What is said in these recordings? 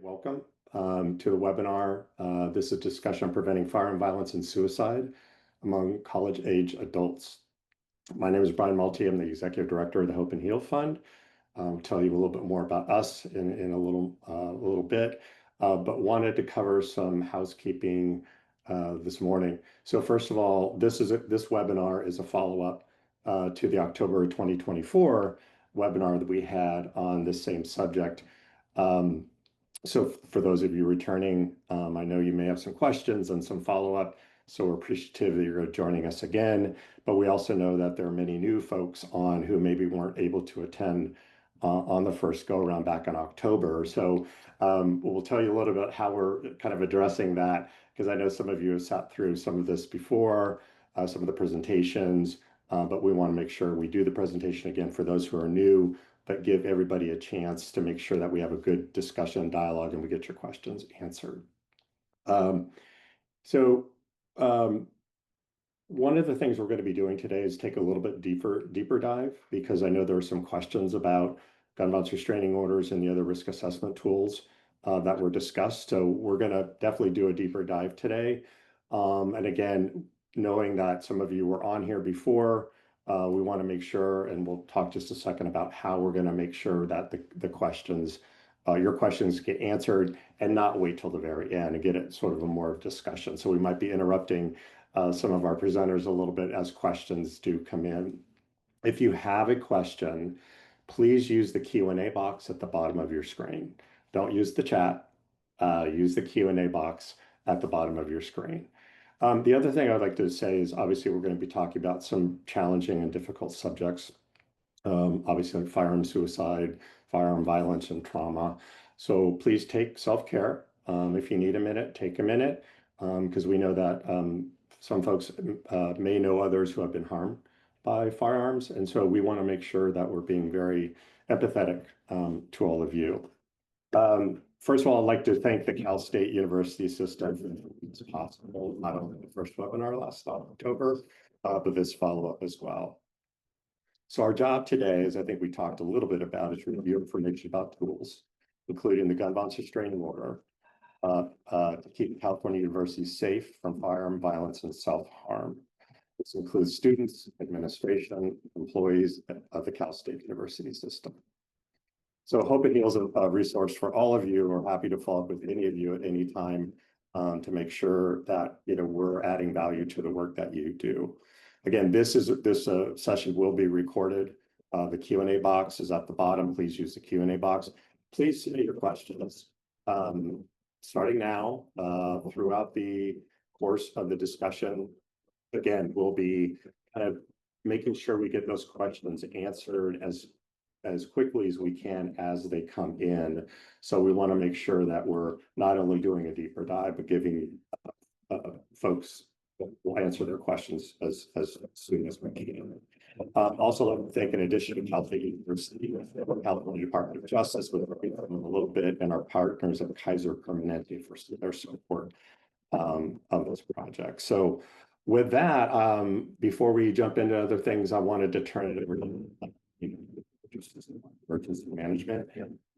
Welcome to the webinar. This is a discussion on preventing firearm violence and suicide among college-age adults. My name is Brian Malty. I'm the Executive Director of the Hope and Heal Fund. I'll tell you a little bit more about us in a little bit, but wanted to cover some housekeeping this morning. So first of all, this webinar is a follow-up to the October 2024 webinar that we had on this same subject. So for those of you returning, I know you may have some questions and some follow-up, so we're appreciative that you're joining us again. But we also know that there are many new folks on who maybe weren't able to attend on the first go-around back in October. So we'll tell you a little bit how we're kind of addressing that, because I know some of you have sat through some of this before, some of the presentations, but we want to make sure we do the presentation again for those who are new, but give everybody a chance to make sure that we have a good discussion and dialogue and we get your questions answered. One of the things we're going to be doing today is take a little bit deeper dive, because I know there are some questions about gun violence restraining orders and the other risk assessment tools that were discussed. So we're going to definitely do a deeper dive today. And again, knowing that some of you were on here before, we want to make sure, and we'll talk just a second about how we're going to make sure that the questions, your questions get answered and not wait till the very end and get it sort of a more discussion. So we might be interrupting some of our presenters a little bit as questions do come in. If you have a question, please use the Q&A box at the bottom of your screen. Don't use the chat, use the Q&A box at the bottom of your screen. The other thing I'd like to say is obviously we're going to be talking about some challenging and difficult subjects, obviously like firearm suicide, firearm violence, and trauma. So please take self-care. If you need a minute, take a minute, because we know that some folks may know others who have been harmed by firearms. And so we want to make sure that we're being very empathetic to all of you. First of all, I'd like to thank the Cal State University system for making this possible, not only the first webinar last October, but this follow-up as well. So our job today, as I think we talked a little bit about, is review information about tools, including the gun violence restraining order, to keep California universities safe from firearm violence and self-harm. This includes students, administration, employees of the Cal State University system. So Hope and Heal is a resource for all of you. We're happy to follow up with any of you at any time to make sure that we're adding value to the work that you do. Again, this session will be recorded. The Q&A box is at the bottom. Please use the Q&A box. Please submit your questions starting now throughout the course of the discussion. Again, we'll be kind of making sure we get those questions answered as quickly as we can as they come in. So we want to make sure that we're not only doing a deeper dive, but giving folks will answer their questions as soon as we can. Also, I think in addition to Cal State University, California Department of Justice, we're working with them a little bit, and our partners at Kaiser Permanente for their support of this project. So with that, before we jump into other things, I wanted to turn it over to emergency management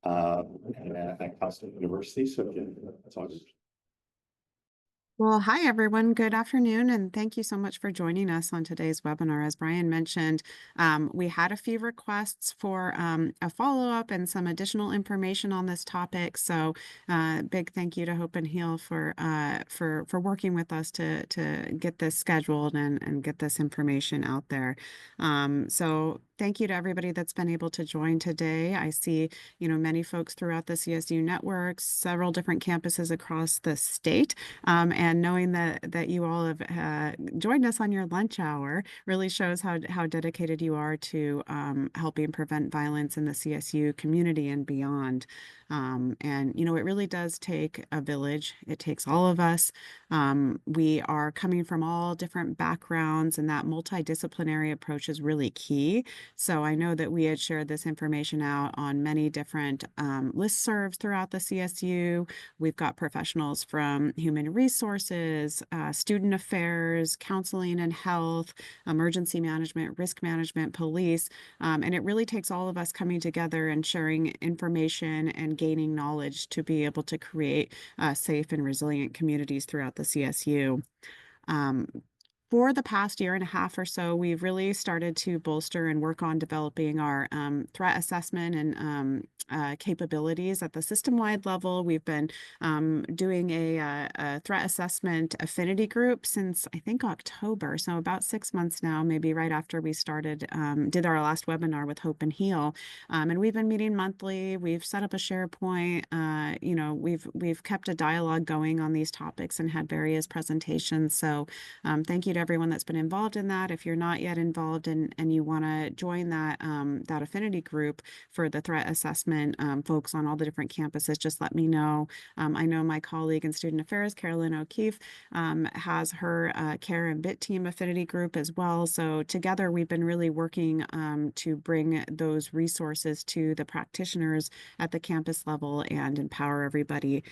at Cal State University. So again, that's all. Well, hi, everyone. Good afternoon, and thank you so much for joining us on today's webinar. As Brian mentioned, we had a few requests for a follow-up and some additional information on this topic. So big thank you to Hope and Heal for working with us to get this scheduled and get this information out there. So thank you to everybody that's been able to join today. I see, many folks throughout the CSU network, several different campuses across the state, and knowing that you all have joined us on your lunch hour really shows how dedicated you are to helping prevent violence in the CSU community and beyond. And, it really does take a village. It takes all of us. We are coming from all different backgrounds, and that multidisciplinary approach is really key. So I know that we had shared this information out on many different listservs throughout the CSU. We've got professionals from human resources, student affairs, counseling and health, emergency management, risk management, police. And it really takes all of us coming together and sharing information and gaining knowledge to be able to create safe and resilient communities throughout the CSU. Um, for the past year and a half or so, we've really started to bolster and work on developing our threat assessment and capabilities at the system-wide level. We've been doing a threat assessment affinity group since I think October, so about 6 months now, maybe right after we started, did our last webinar with Hope and Heal. And we've been meeting monthly. We've set up a SharePoint. We've kept a dialogue going on these topics and had various presentations. So thank you to everyone that's been involved in that. If you're not yet involved and you want to join that affinity group for the threat assessment, folks on all the different campuses, just let me know. I know my colleague in Student Affairs, Carolyn O'Keefe, has her CARE and BIT team affinity group as well. So together we've been really working to bring those resources to the practitioners at the campus level and empower everybody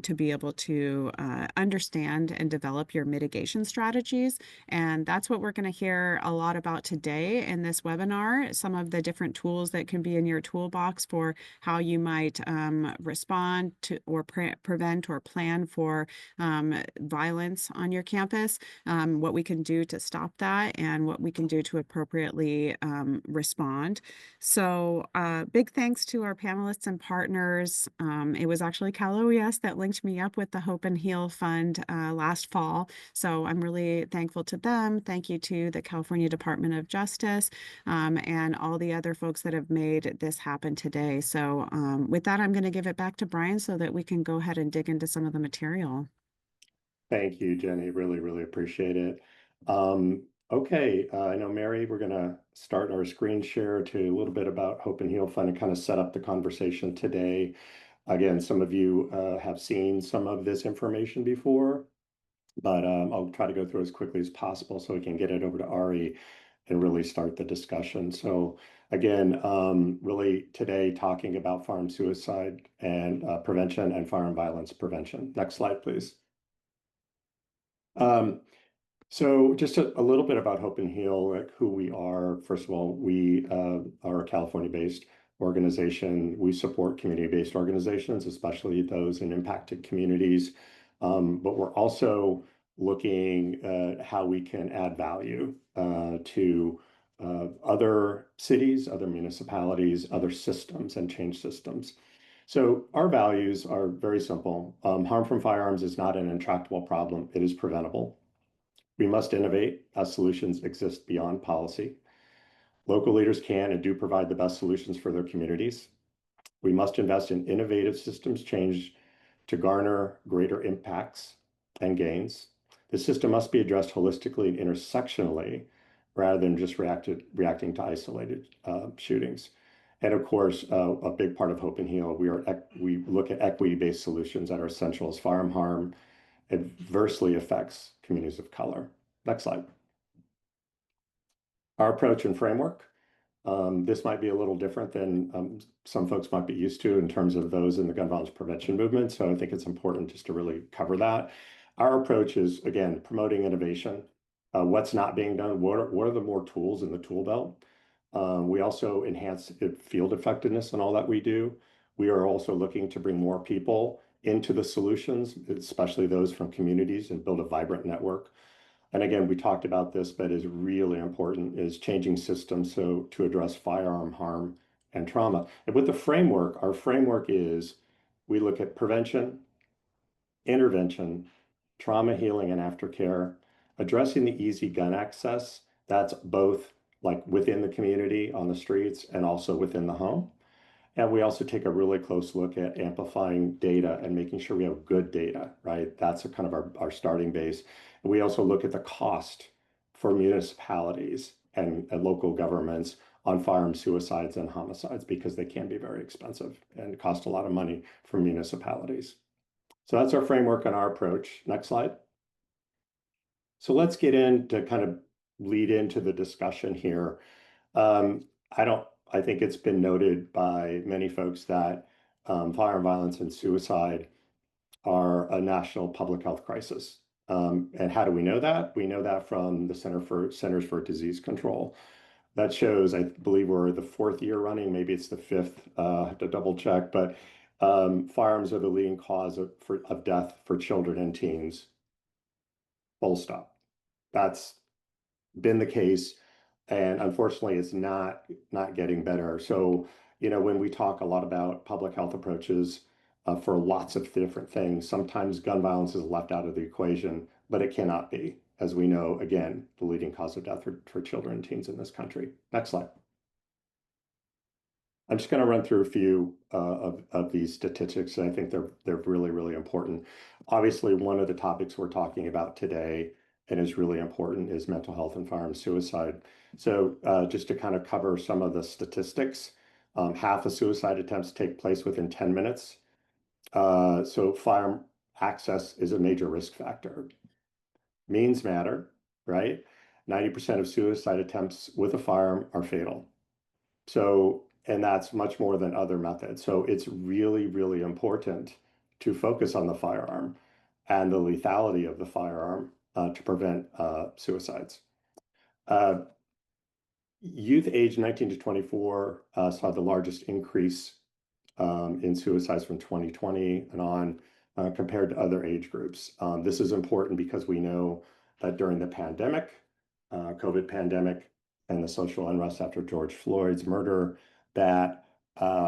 to be able to understand and develop your mitigation strategies. And that's what we're going to hear a lot about today in this webinar, some of the different tools that can be in your toolbox for how you might respond to or prevent or plan for violence on your campus, what we can do to stop that, and what we can do to appropriately respond. So big thanks to our panelists and partners. It was actually Cal OES that linked me up with the Hope and Heal Fund last fall. So I'm really thankful to them. Thank you to the California Department of Justice and all the other folks that have made this happen today. So with that, I'm going to give it back to Brian so that we can go ahead and dig into some of the material. Thank you, Jenny. Really, really appreciate it. Okay, I know, Mary, we're going to start our screen share to a little bit about Hope and Heal Fund and kind of set up the conversation today. Again, some of you have seen some of this information before, but I'll try to go through as quickly as possible so we can get it over to Ari and really start the discussion. So again, really today talking about firearm suicide and prevention and firearm violence prevention. Next slide, please. Um, so just a little bit about Hope and Heal, like who we are. First of all, we are a California-based organization. We support community-based organizations, especially those in impacted communities. But we're also looking at how we can add value to other cities, other municipalities, other systems, and change systems. So our values are very simple. Harm from firearms is not an intractable problem. It is preventable. We must innovate as solutions exist beyond policy. Local leaders can and do provide the best solutions for their communities. We must invest in innovative systems change to garner greater impacts and gains. The system must be addressed holistically and intersectionally rather than just reacting to isolated shootings. And of course, a big part of Hope and Heal, we look at equity-based solutions that are essential as firearm harm adversely affects communities of color. Next slide. Our approach and framework. This might be a little different than some folks might be used to in terms of those in the gun violence prevention movement. So I think it's important just to really cover that. Our approach is, again, promoting innovation. What's not being done? What are the more tools in the tool belt? We also enhance field effectiveness in all that we do. We are also looking to bring more people into the solutions, especially those from communities, and build a vibrant network. And again, we talked about this, but is really important is changing systems so to address firearm harm and trauma. And with the framework, our framework is we look at prevention, intervention, trauma healing and aftercare, addressing the easy gun access. That's both like within the community on the streets and also within the home. And we also take a really close look at amplifying data and making sure we have good data, right? That's a kind of our starting base. And we also look at the cost for municipalities and local governments on firearm suicides and homicides because they can be very expensive and cost a lot of money for municipalities. So that's our framework and our approach. Next slide. So let's get in to kind of lead into the discussion here. I think it's been noted by many folks that firearm violence and suicide are a national public health crisis. And how do we know that? We know that from the Centers for Disease Control. That shows, I believe we're the fourth year running, maybe it's the fifth, I have to double check, but Firearms are the leading cause of death for children and teens. Full stop. That's been the case, and unfortunately, it's not getting better. So, when we talk a lot about public health approaches for lots of different things, sometimes gun violence is left out of the equation, but it cannot be, as we know, again, the leading cause of death for children and teens in this country. Next slide. I'm just going to run through a few of these statistics, and I think they're really, really important. Obviously, one of the topics we're talking about today and is really important is mental health and firearm suicide. So just to kind of cover some of the statistics, half of suicide attempts take place within 10 minutes. So firearm access is a major risk factor. Means matter, right? 90% of suicide attempts with a firearm are fatal. So, and that's much more than other methods. So it's really, really important to focus on the firearm and the lethality of the firearm to prevent suicides. Uh, Youth age 19 to 24 saw the largest increase in suicides from 2020 and on compared to other age groups. This is important because we know that during the pandemic, COVID pandemic, and the social unrest after George Floyd's murder, that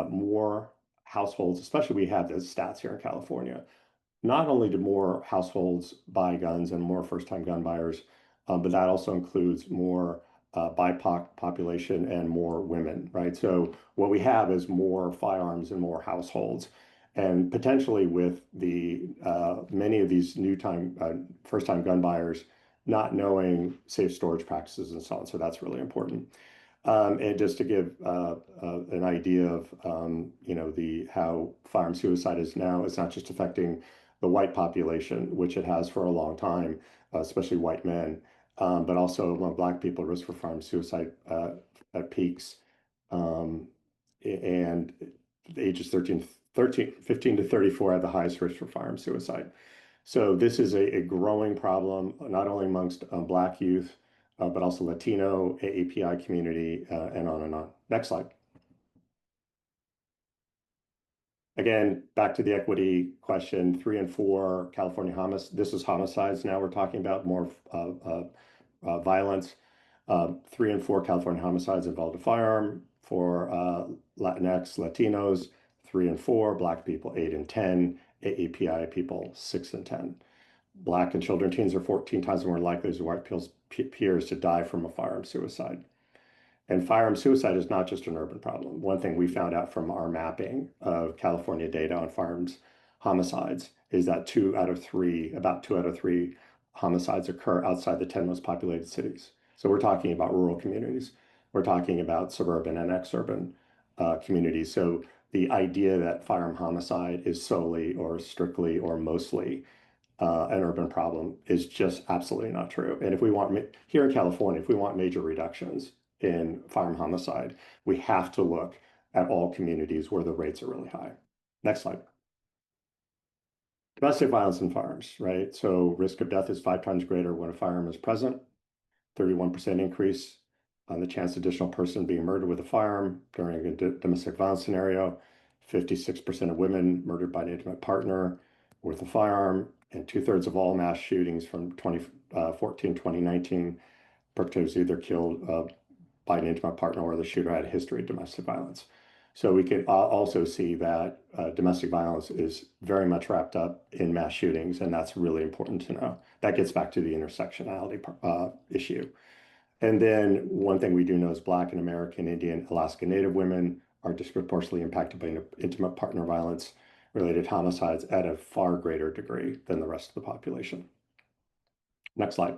more households, especially we have the stats here in California, not only do more households buy guns and more first-time gun buyers, but that also includes more BIPOC population and more women, right? So what we have is more firearms in more households, and potentially with the many of these first-time gun buyers not knowing safe storage practices and so on. So that's really important. And just to give an idea of the how firearm suicide is now, it's not just affecting the white population, which it has for a long time, especially white men, but also among Black people, risk for firearm suicide at peaks. Um, and the ages 15 to 34 have the highest risk for firearm suicide. So this is a growing problem, not only amongst Black youth, but also Latino, AAPI community, and on and on. Next slide. Again, back to the equity question, 3 and 4 California homicides. This is homicides. Now we're talking about more violence. 3 and 4 California homicides involved a firearm for Latinx, Latinos, 3 and 4, Black people, 8 and 10, AAPI people, 6 and 10. Black and children teens are 14 times more likely as white peers to die from a firearm suicide. And firearm suicide is not just an urban problem. One thing we found out from our mapping of California data on firearms homicides is that about 2 out of 3 homicides occur outside the 10 most populated cities. So we're talking about rural communities. We're talking about suburban and exurban communities. So the idea that firearm homicide is solely or strictly or mostly an urban problem is just absolutely not true. And if we want, here in California, if we want major reductions in firearm homicide, we have to look at all communities where the rates are really high. Next slide. Domestic violence and firearms, right? So risk of death is 5 times greater when a firearm is present, 31% increase on the chance additional person being murdered with a firearm during a domestic violence scenario, 56% of women murdered by an intimate partner with a firearm, and 2/3 of all mass shootings from 2014, 2019, perpetrators either killed by an intimate partner or the shooter had a history of domestic violence. So we could also see that domestic violence is very much wrapped up in mass shootings, and that's really important to know. That gets back to the intersectionality issue. And then one thing we do know is Black and American, Indian, Alaska Native women are disproportionately impacted by intimate partner violence related homicides at a far greater degree than the rest of the population. Next slide.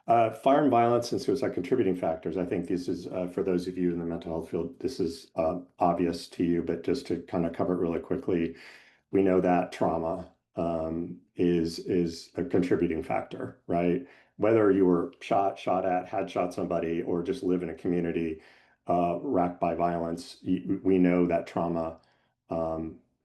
Firearm violence and suicide contributing factors. I think this is, for those of you in the mental health field, this is obvious to you, but just to kind of cover it really quickly, we know that trauma is a contributing factor, right? Whether you were shot at, had shot somebody, or just live in a community racked by violence, we know that trauma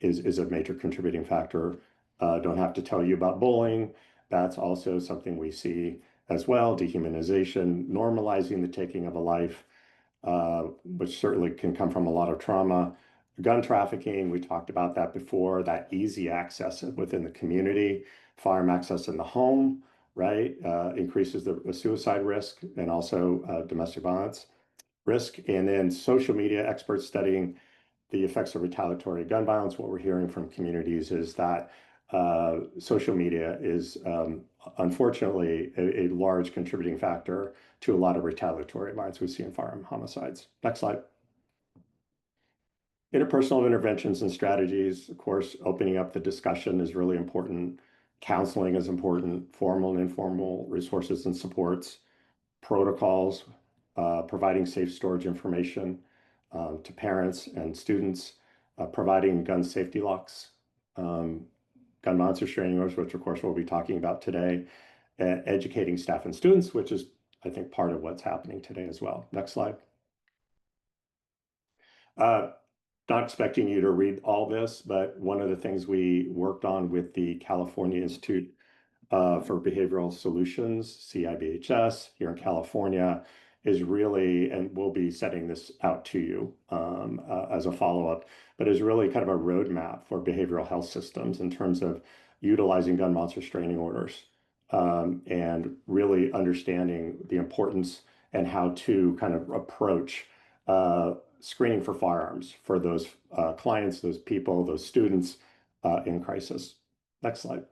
is a major contributing factor. Don't have to tell you about bullying. That's also something we see as well. Dehumanization, normalizing the taking of a life, which certainly can come from a lot of trauma. gun trafficking, we talked about that before, that easy access within the community, firearm access in the home, right? Increases the suicide risk and also domestic violence risk. And then social media experts studying the effects of retaliatory gun violence. What we're hearing from communities is that social media is unfortunately a large contributing factor to a lot of retaliatory violence we see in firearm homicides. Next slide. Interpersonal interventions and strategies, of course, opening up the discussion is really important. Counseling is important, formal and informal resources and supports, protocols, providing safe storage information to parents and students, providing gun safety locks, gun violence restraining orders, which of course we'll be talking about today, educating staff and students, which is, I think, part of what's happening today as well. Next slide. Not expecting you to read all this, but one of the things we worked on with the California Institute for Behavioral Solutions, CIBHS, here in California, is really, and we'll be setting this out to you as a follow-up, but is really kind of a roadmap for behavioral health systems in terms of utilizing gun violence restraining orders and really understanding the importance and how to kind of approach screening for firearms for those clients, those people, those students in crisis. Next slide.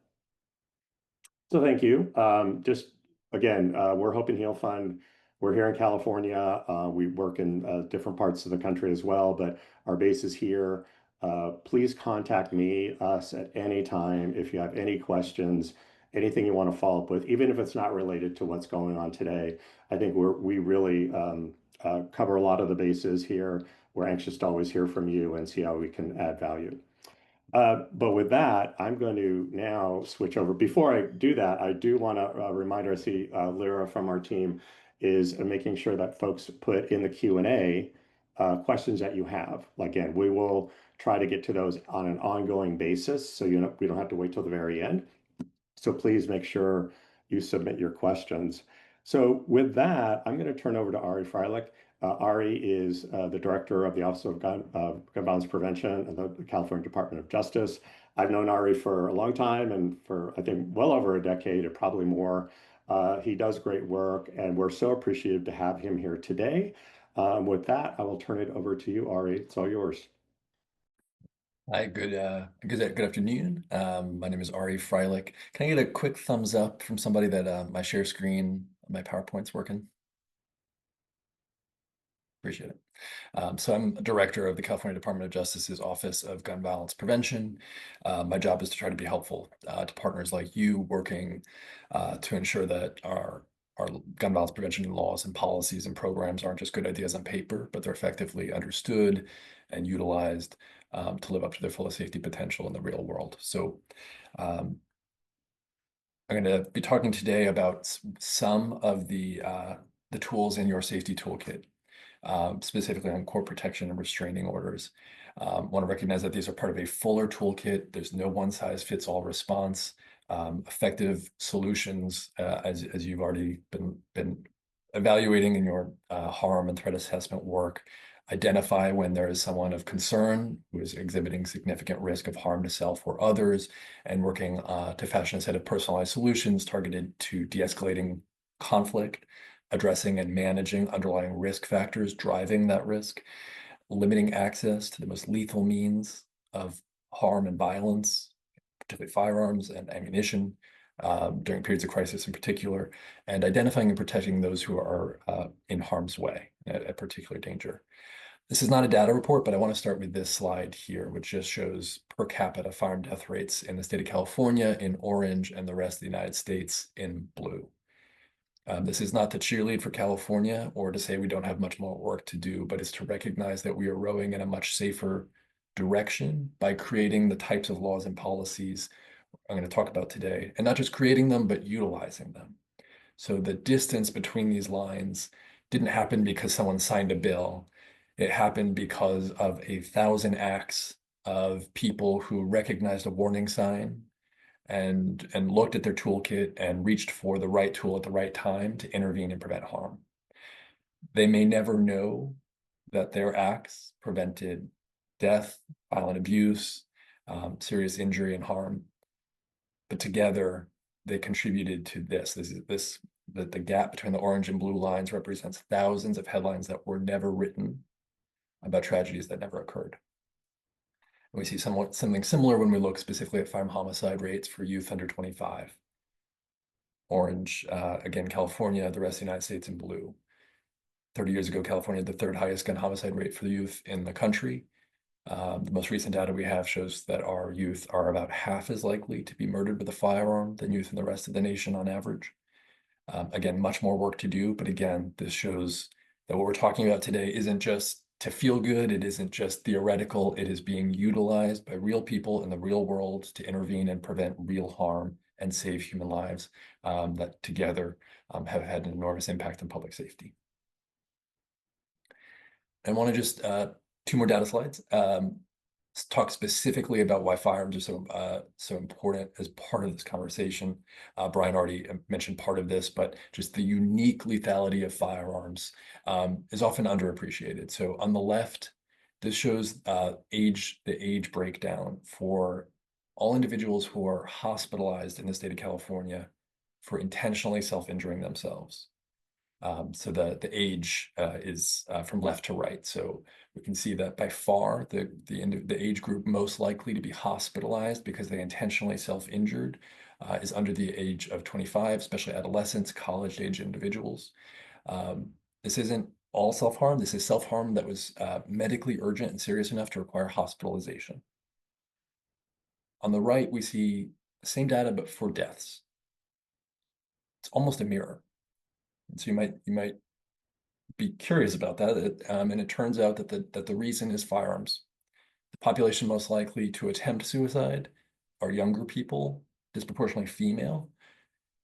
So thank you. Just again, we're Hope and Heal Fund. We're here in California. We work in different parts of the country as well, but our base is here. Please contact me, us at any time if you have any questions, anything you want to follow up with, even if it's not related to what's going on today. I think we really cover a lot of the bases here. We're anxious to always hear from you and see how we can add value. But with that, I'm going to now switch over. Before I do that, I do want to remind I see Lyra from our team is making sure that folks put in the Q&A questions that you have. Again, we will try to get to those on an ongoing basis, so we don't have to wait till the very end. So please make sure you submit your questions. So with that, I'm going to turn over to Ari Freilich. Ari is the director of the Office of Gun Violence Prevention at the California Department of Justice. I've known Ari for a long time and for, I think, well over a decade or probably more. He does great work, and we're so appreciative to have him here today. With that, I will turn it over to you, Ari. It's all yours. Hi, good afternoon. My name is Ari Freilich. Can I get a quick thumbs up from somebody that my share screen, my PowerPoint's working? Appreciate it. So I'm a director of the California Department of Justice's Office of Gun Violence Prevention. My job is to try to be helpful to partners like you working to ensure that our gun violence prevention laws and policies and programs aren't just good ideas on paper, but they're effectively understood and utilized to live up to their fullest safety potential in the real world. So I'm going to be talking today about some of the tools in your safety toolkit, specifically on court protection and restraining orders. Want to recognize that these are part of a fuller toolkit. There's no one-size-fits-all response. Effective solutions, as you've already been evaluating in your harm and threat assessment work, identify when there is someone of concern who is exhibiting significant risk of harm to self or others, and working to fashion a set of personalized solutions targeted to de-escalating conflict, addressing and managing underlying risk factors driving that risk, limiting access to the most lethal means of harm and violence, particularly firearms and ammunition, during periods of crisis in particular, and identifying and protecting those who are in harm's way, at particular danger. This is not a data report, but I want to start with this slide here, which just shows per capita firearm death rates in the state of California in orange and the rest of the United States in blue. This is not to cheerlead for California or to say we don't have much more work to do, but it's to recognize that we are rowing in a much safer direction by creating the types of laws and policies I'm going to talk about today, and not just creating them, but utilizing them. So the distance between these lines didn't happen because someone signed a bill. It happened because of 1,000 acts of people who recognized a warning sign and looked at their toolkit and reached for the right tool at the right time to intervene and prevent harm. They may never know that their acts prevented death, violent abuse, serious injury and harm. But together, they contributed to this. The gap between the orange and blue lines represents thousands of headlines that were never written about tragedies that never occurred. And we see something similar when we look specifically at firearm homicide rates for youth under 25. Orange, again, California, the rest of the United States in blue. 30 years ago, California had the third highest gun homicide rate for the youth in the country. The most recent data we have shows that our youth are about half as likely to be murdered with a firearm than youth in the rest of the nation on average. Again, much more work to do, but again, this shows that what we're talking about today isn't just to feel good, it isn't just theoretical, it is being utilized by real people in the real world to intervene and prevent real harm and save human lives that together have had an enormous impact on public safety. I want to just two more data slides. Talk specifically about why firearms are so important as part of this conversation. Brian already mentioned part of this, but just the unique lethality of firearms is often underappreciated. So on the left, this shows the age breakdown for all individuals who are hospitalized in the state of California for intentionally self-injuring themselves. So the age is from left to right. So we can see that by far the age group most likely to be hospitalized because they intentionally self-injured is under the age of 25, especially adolescents, college-age individuals. This isn't all self-harm. This is self-harm that was medically urgent and serious enough to require hospitalization. On the right, we see the same data, but for deaths. It's almost a mirror. And so you might be curious about that. And it turns out that the reason is firearms. The population most likely to attempt suicide are younger people, disproportionately female.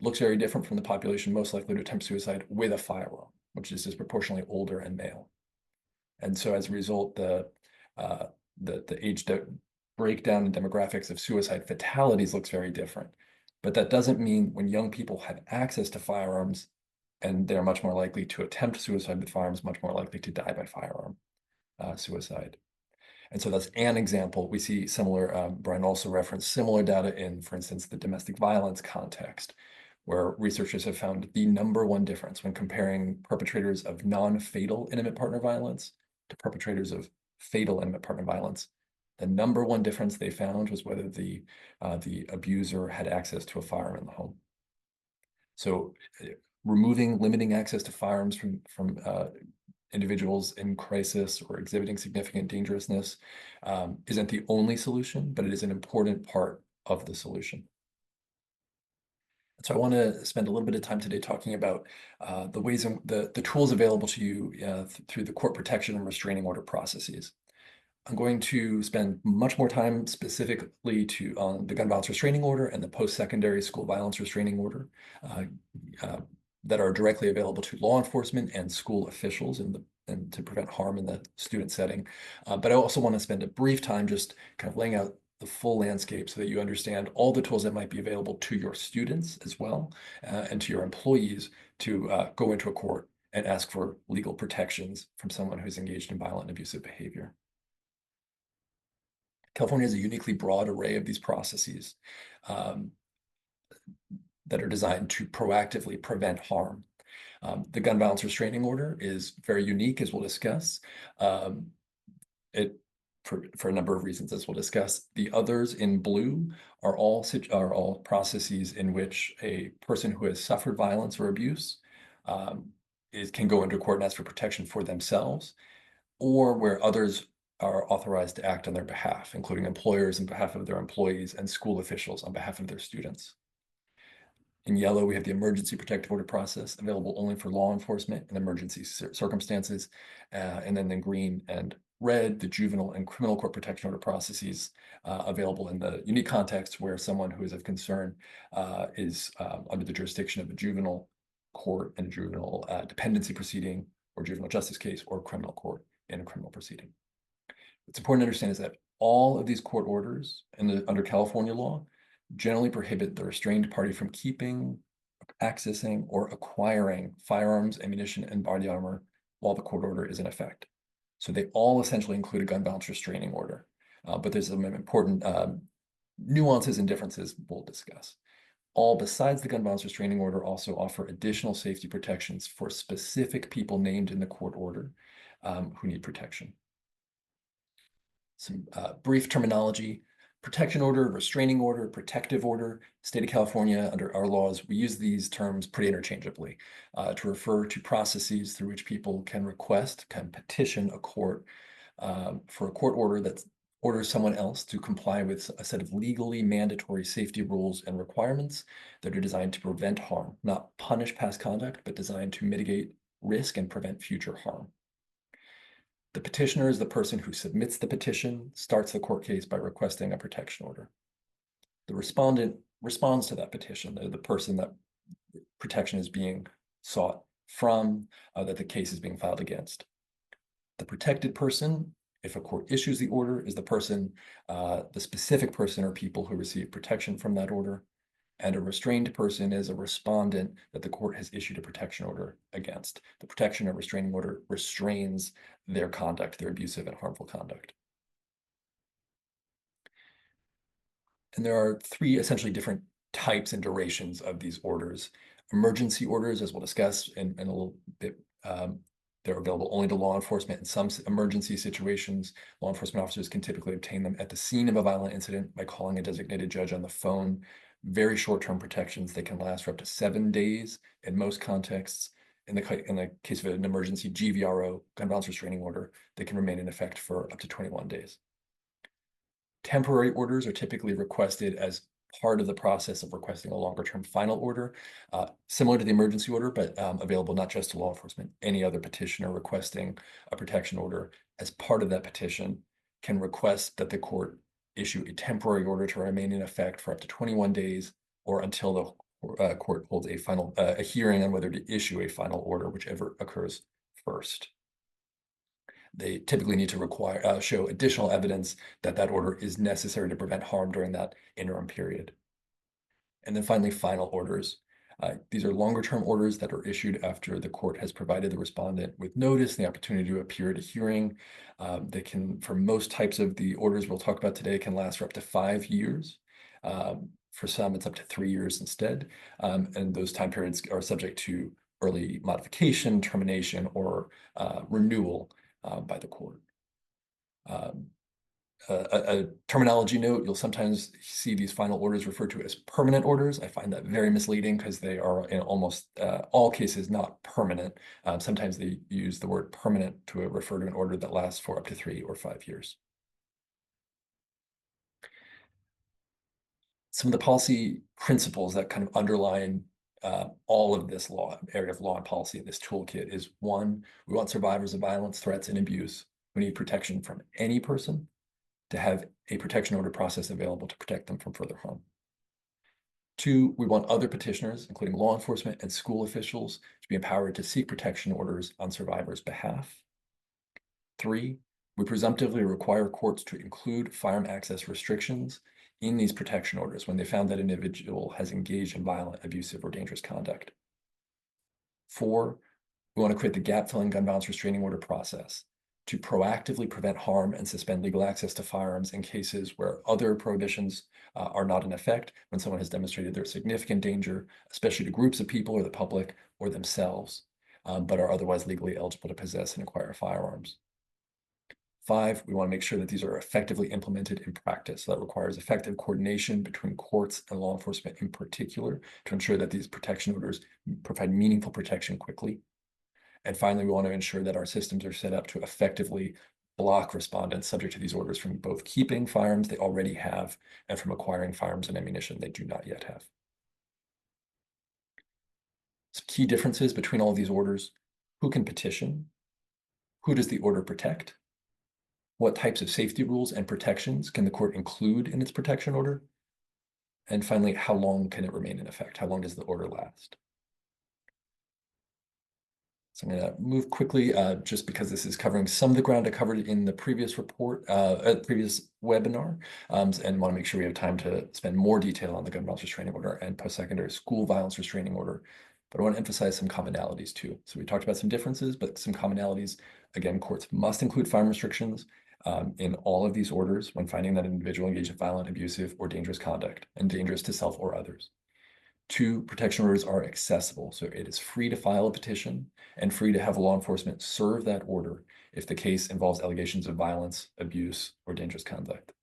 Looks very different from the population most likely to attempt suicide with a firearm, which is disproportionately older and male. And so as a result, the age breakdown and demographics of suicide fatalities looks very different. But that doesn't mean when young people have access to firearms and they're much more likely to attempt suicide with firearms, much more likely to die by firearm suicide. And so that's an example. We see similar, Brian also referenced similar data in, for instance, the domestic violence context, where researchers have found the #1 difference when comparing perpetrators of non-fatal intimate partner violence to perpetrators of fatal intimate partner violence. The #1 difference they found was whether the abuser had access to a firearm in the home. So limiting access to firearms from individuals in crisis or exhibiting significant dangerousness isn't the only solution, but it is an important part of the solution. So I want to spend a little bit of time today talking about the ways and the tools available to you through the court protection and restraining order processes. I'm going to spend much more time specifically on the gun violence restraining order and the post-secondary school violence restraining order that are directly available to law enforcement and school officials and to prevent harm in the student setting. But I also want to spend a brief time just kind of laying out the full landscape so that you understand all the tools that might be available to your students as well and to your employees to go into a court and ask for legal protections from someone who's engaged in violent and abusive behavior. California has a uniquely broad array of these processes that are designed to proactively prevent harm. The gun violence restraining order is very unique, as we'll discuss. For a number of reasons, as we'll discuss. The others in blue are all processes in which a person who has suffered violence or abuse can go into court and ask for protection for themselves, or where others are authorized to act on their behalf, including employers on behalf of their employees and school officials on behalf of their students. In yellow, we have the emergency protective order process available only for law enforcement in emergency circumstances. And then in green and red, the juvenile and criminal court protection order processes available in the unique context where someone who is of concern is under the jurisdiction of a juvenile court and a juvenile dependency proceeding or juvenile justice case or criminal court in a criminal proceeding. What's important to understand is that all of these court orders under California law generally prohibit the restrained party from keeping, accessing, or acquiring firearms, ammunition, and body armor while the court order is in effect. So they all essentially include a gun violence restraining order, but there's some important nuances and differences we'll discuss. All besides the gun violence restraining order also offer additional safety protections for specific people named in the court order who need protection. Some brief terminology: protection order, restraining order, protective order. State of California, under our laws, we use these terms pretty interchangeably to refer to processes through which people can petition a court for a court order that orders someone else to comply with a set of legally mandatory safety rules and requirements that are designed to prevent harm, not punish past conduct, but designed to mitigate risk and prevent future harm. The petitioner is the person who submits the petition, starts the court case by requesting a protection order. The respondent responds to that petition, the person that protection is being sought from, that the case is being filed against. The protected person, if a court issues the order, is the person, the specific person or people who receive protection from that order. And a restrained person is a respondent that the court has issued a protection order against. The protection or restraining order restrains their conduct, their abusive and harmful conduct. And there are three essentially different types and durations of these orders. Emergency orders, as we'll discuss in a little bit, they're available only to law enforcement. In some emergency situations, law enforcement officers can typically obtain them at the scene of a violent incident by calling a designated judge on the phone. Very short-term protections. They can last for up to 7 days in most contexts. In the case of an emergency GVRO, gun violence restraining order, they can remain in effect for up to 21 days. Temporary orders are typically requested as part of the process of requesting a longer-term final order, similar to the emergency order, but available not just to law enforcement. Any other petitioner requesting a protection order as part of that petition can request that the court issue a temporary order to remain in effect for up to 21 days or until the court holds a hearing on whether to issue a final order, whichever occurs first. They typically need to show additional evidence that that order is necessary to prevent harm during that interim period. And then finally, final orders. These are longer-term orders that are issued after the court has provided the respondent with notice and the opportunity to appear at a hearing. They can, for most types of the orders we'll talk about today, can last for up to 5 years. For some, it's up to 3 years instead. And those time periods are subject to early modification, termination, or renewal by the court. A terminology note: you'll sometimes see these final orders referred to as permanent orders. I find that very misleading because they are in almost all cases not permanent. Sometimes they use the word permanent to refer to an order that lasts for up to 3 or 5 years. Some of the policy principles that kind of underline all of this area of law and policy in this toolkit is: 1, we want survivors of violence, threats, and abuse who need protection from any person to have a protection order process available to protect them from further harm. 2, we want other petitioners, including law enforcement and school officials, to be empowered to seek protection orders on survivors' behalf. 3, we presumptively require courts to include firearm access restrictions in these protection orders when they found that an individual has engaged in violent, abusive, or dangerous conduct. 4, we want to create the gap-filling gun violence restraining order process to proactively prevent harm and suspend legal access to firearms in cases where other prohibitions are not in effect, when someone has demonstrated their significant danger, especially to groups of people or the public or themselves, but are otherwise legally eligible to possess and acquire firearms. 5, we want to make sure that these are effectively implemented in practice. So that requires effective coordination between courts and law enforcement in particular to ensure that these protection orders provide meaningful protection quickly. And finally, we want to ensure that our systems are set up to effectively block respondents subject to these orders from both keeping firearms they already have and from acquiring firearms and ammunition they do not yet have. Some key differences between all of these orders: who can petition? Who does the order protect? What types of safety rules and protections can the court include in its protection order? And finally, how long can it remain in effect? How long does the order last? So I'm going to move quickly just because this is covering some of the ground I covered in the previous report, previous webinar, and want to make sure we have time to spend more detail on the gun violence restraining order and post-secondary school violence restraining order But I want to emphasize some commonalities too. So we talked about some differences, but some commonalities. Again, courts must include firearm restrictions in all of these orders when finding that an individual engaged in violent, abusive, or dangerous conduct and dangerous to self or others. 2, protection orders are accessible. So it is free to file a petition and free to have law enforcement serve that order if the case involves allegations of violence, abuse, or dangerous conduct.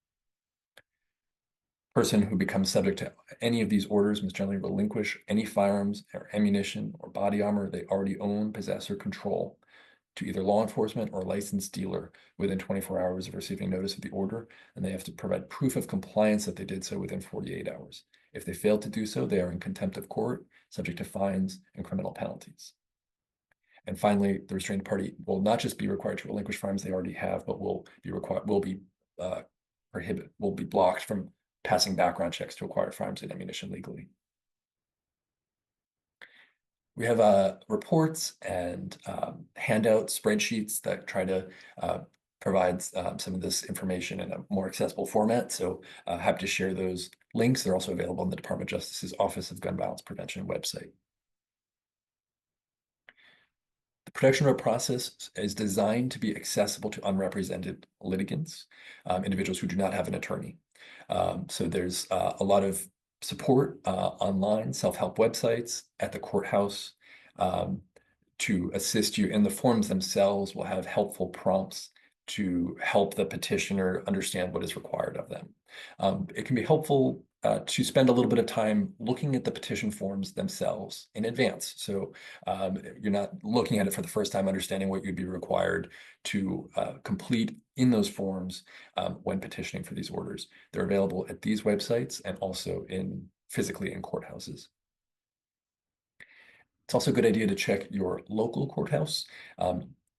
Person who becomes subject to any of these orders must generally relinquish any firearms or ammunition or body armor they already own, possess, or control to either law enforcement or licensed dealer within 24 hours of receiving notice of the order, and they have to provide proof of compliance that they did so within 48 hours. If they fail to do so, they are in contempt of court, subject to fines and criminal penalties. And finally, the restrained party will not just be required to relinquish firearms they already have, but will be blocked from passing background checks to acquire firearms and ammunition legally. We have reports and handouts, spreadsheets that try to provide some of this information in a more accessible format. So happy to share those links. They're also available on the Department of Justice's Office of Gun Violence Prevention website. The protection order process is designed to be accessible to unrepresented litigants, individuals who do not have an attorney. So there's a lot of support online, self-help websites at the courthouse to assist you. And the forms themselves will have helpful prompts to help the petitioner understand what is required of them. It can be helpful to spend a little bit of time looking at the petition forms themselves in advance. So you're not looking at it for the first time, understanding what you'd be required to complete in those forms when petitioning for these orders. They're available at these websites and also physically in courthouses. It's also a good idea to check your local courthouse.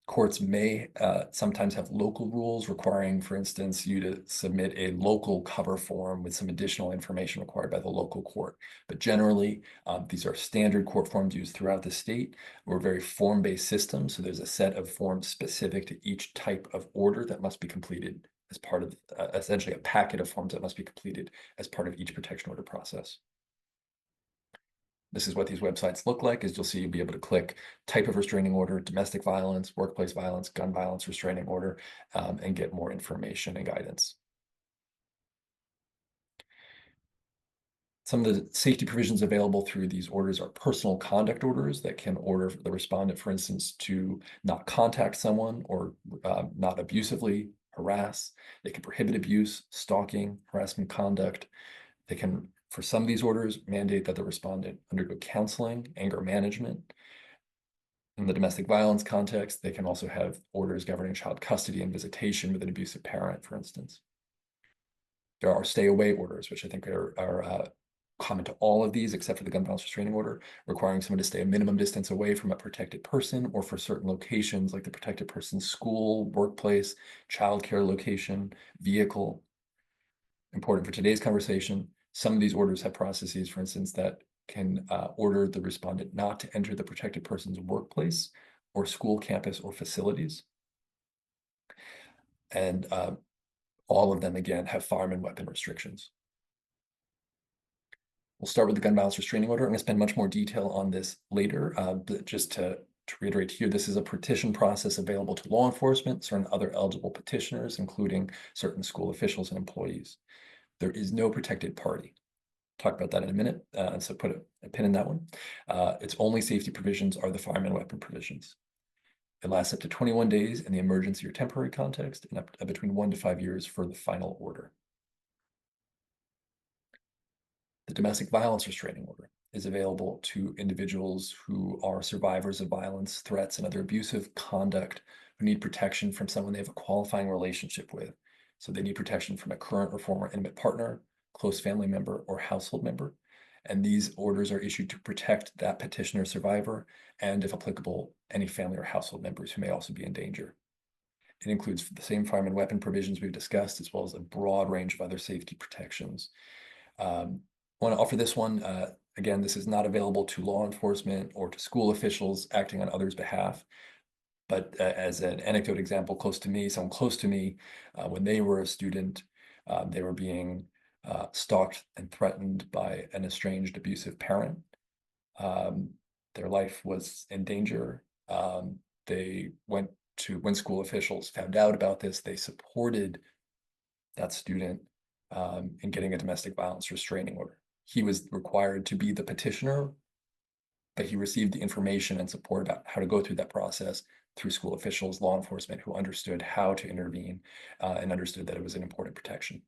Courts may sometimes have local rules requiring, for instance, you to submit a local cover form with some additional information required by the local court. But generally, these are standard court forms used throughout the state. We're a very form-based system, so there's a set of forms specific to each type of order that must be completed as part of essentially a packet of forms that must be completed as part of each protection order process. This is what these websites look like. As you'll see, you'll be able to click type of restraining order, domestic violence, workplace violence, gun violence restraining order, and get more information and guidance. Some of the safety provisions available through these orders are personal conduct orders that can order the respondent, for instance, to not contact someone or not abusively harass. They can prohibit abuse, stalking, harassment conduct. They can, for some of these orders, mandate that the respondent undergo counseling, anger management. In the domestic violence context, they can also have orders governing child custody and visitation with an abusive parent, for instance. There are stay away orders, which I think are common to all of these, except for the gun violence restraining order, requiring someone to stay a minimum distance away from a protected person or for certain locations like the protected person's school, workplace, childcare location, vehicle. Important for today's conversation, some of these orders have processes, for instance, that can order the respondent not to enter the protected person's workplace or school, campus, or facilities. And all of them, again, have firearm and weapon restrictions. We'll start with the gun violence restraining order. I'm going to spend much more detail on this later, but just to reiterate here, this is a petition process available to law enforcement, certain other eligible petitioners, including certain school officials and employees. There is no protected party. Talk about that in a minute, so put a pin in that one. Its only safety provisions are the firearm and weapon provisions. It lasts up to 21 days in the emergency or temporary context, and up to between 1 to 5 years for the final order. The domestic violence restraining order is available to individuals who are survivors of violence, threats, and other abusive conduct who need protection from someone they have a qualifying relationship with. So they need protection from a current or former intimate partner, close family member, or household member. And these orders are issued to protect that petitioner survivor and, if applicable, any family or household members who may also be in danger. It includes the same firearm and weapon provisions we've discussed, as well as a broad range of other safety protections. I want to offer this one. Again, this is not available to law enforcement or to school officials acting on others' behalf. But as an anecdote example, someone close to me, when they were a student, they were being stalked and threatened by an estranged abusive parent. their life was in danger. They went to, when school officials found out about this, they supported that student in getting a domestic violence restraining order. He was required to be the petitioner, but he received the information and support about how to go through that process through school officials, law enforcement who understood how to intervene and understood that it was an important protection.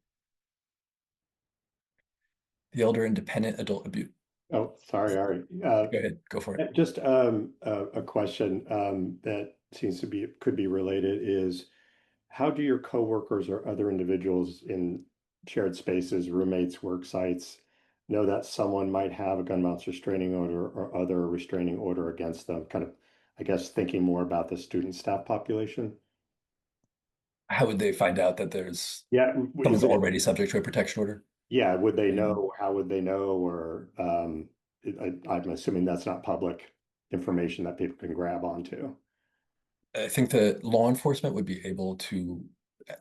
The elder independent adult abuse. Oh, sorry, Ari. Go ahead, go for it. Just a question that seems to be could be related is how do your coworkers or other individuals in shared spaces, roommates, work sites, know that someone might have a gun violence restraining order or other restraining order against them? Kind of, I guess, thinking more about the student staff population. How would they find out that there's Yeah, someone's already subject to a protection order? yeah, would they And know? How would they know? Or I'm assuming that's not public information that people can grab onto. I think that law enforcement would be able to,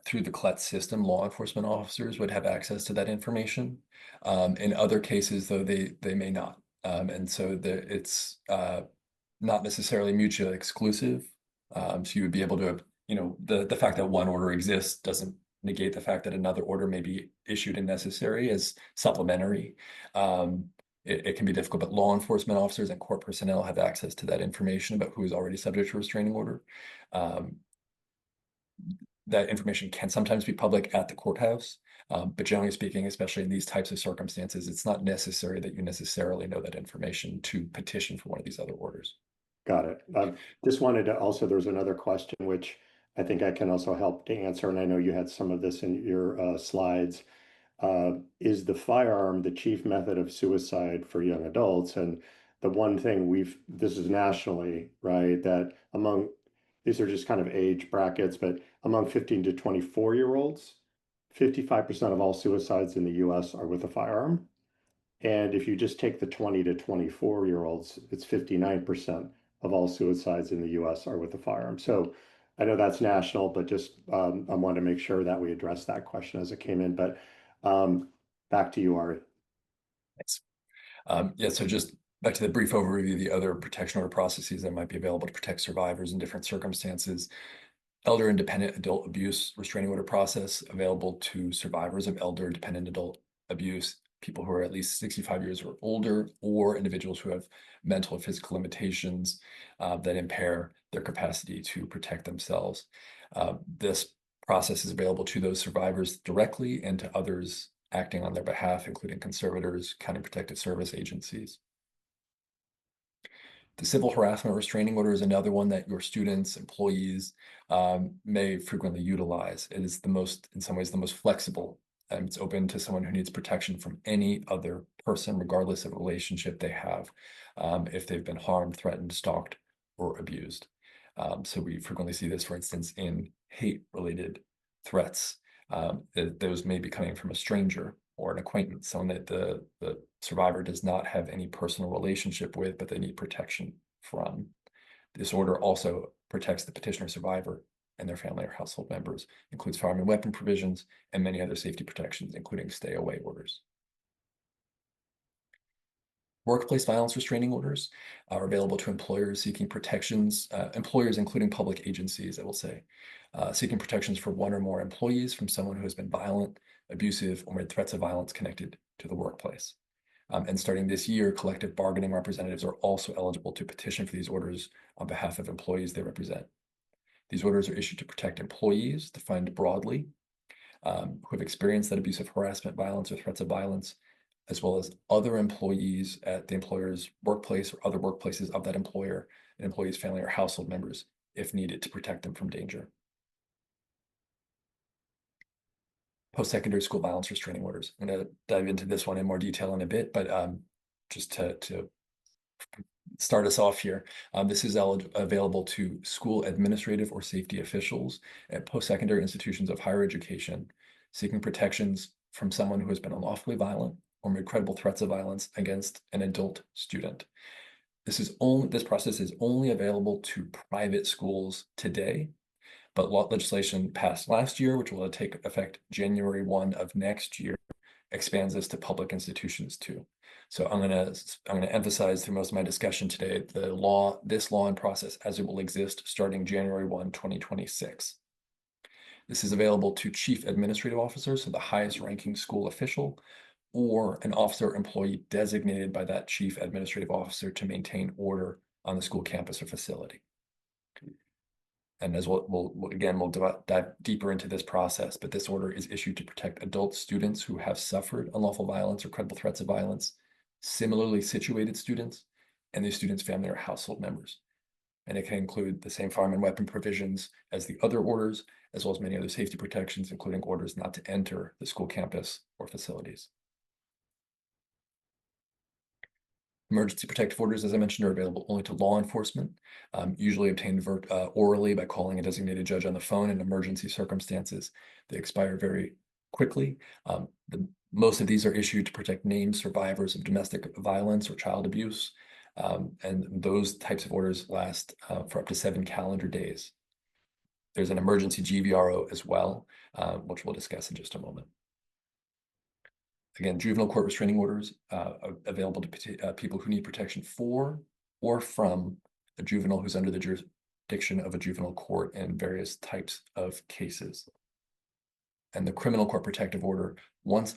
through the CLET system, law enforcement officers would have access to that information. In other cases, though, they may not. And so it's not necessarily mutually exclusive. So you would be able to, the fact that one order exists doesn't negate the fact that another order may be issued and necessary as supplementary. It can be difficult, but law enforcement officers and court personnel have access to that information about who is already subject to a restraining order. That information can sometimes be public at the courthouse, but generally speaking, especially in these types of circumstances, it's not necessary that you necessarily know that information to petition for one of these other orders. Got it. Just wanted to also, there's another question which I think I can also help to answer, and I know you had some of this in your slides. Is the firearm the chief method of suicide for young adults? And the one thing this is nationally, right, that these are just kind of age brackets, but among 15 to 24-year-olds, 55% of all suicides in the US are with a firearm. And if you just take the 20 to 24-year-olds, it's 59% of all suicides in the US are with a firearm. So I know that's national, but just I wanted to make sure that we address that question as it came in. But back to you, Ari. Thanks. Yeah, so just back to the brief overview, the other protection order processes that might be available to protect survivors in different circumstances. Elder independent adult abuse restraining order process available to survivors of elder dependent adult abuse, people who are at least 65 years or older, or individuals who have mental or physical limitations that impair their capacity to protect themselves. This process is available to those survivors directly and to others acting on their behalf, including conservators, county protective service agencies. The civil harassment restraining order is another one that your students, employees may frequently utilize. It is in some ways, the most flexible. It's open to someone who needs protection from any other person, regardless of relationship they have, if they've been harmed, threatened, stalked, or abused. So we frequently see this, for instance, in hate-related threats. Those may be coming from a stranger or an acquaintance, someone that the survivor does not have any personal relationship with, but they need protection from. This order also protects the petitioner survivor and their family or household members, includes firearm and weapon provisions, and many other safety protections, including stay-away orders. Workplace violence restraining orders are available to employers seeking protections, employers including public agencies, I will say, seeking protections for one or more employees from someone who has been violent, abusive, or made threats of violence connected to the workplace. And starting this year, collective bargaining representatives are also eligible to petition for these orders on behalf of employees they represent. These orders are issued to protect employees, defined broadly, who have experienced that abusive harassment, violence, or threats of violence, as well as other employees at the employer's workplace or other workplaces of that employer, and employees' family or household members, if needed, to protect them from danger. Post-secondary school violence restraining orders. I'm going to dive into this one in more detail in a bit, but just to start us off here, this is available to school administrative or safety officials at post-secondary institutions of higher education seeking protections from someone who has been unlawfully violent or made credible threats of violence against an adult student. This process is only available to private schools today, but legislation passed last year, which will take effect January 1 of next year, expands this to public institutions too. So I'm gonna emphasize through most of my discussion today this law and process as it will exist starting January 1, 2026. This is available to chief administrative officers, so the highest ranking school official, or an officer or employee designated by that chief administrative officer to maintain order on the school campus or facility. And as we'll dive deeper into this process, but this order is issued to protect adult students who have suffered unlawful violence or credible threats of violence, similarly situated students, and these students' family or household members. And it can include the same firearm and weapon provisions as the other orders, as well as many other safety protections, including orders not to enter the school campus or facilities. Emergency protective orders, as I mentioned, are available only to law enforcement, usually obtained orally by calling a designated judge on the phone in emergency circumstances. They expire very quickly. Most of these are issued to protect named survivors of domestic violence or child abuse, and those types of orders last for up to 7 calendar days. There's an emergency GVRO as well, which we'll discuss in just a moment. Again, juvenile court restraining orders are available to people who need protection for or from a juvenile who's under the jurisdiction of a juvenile court in various types of cases. And the criminal court protective order, once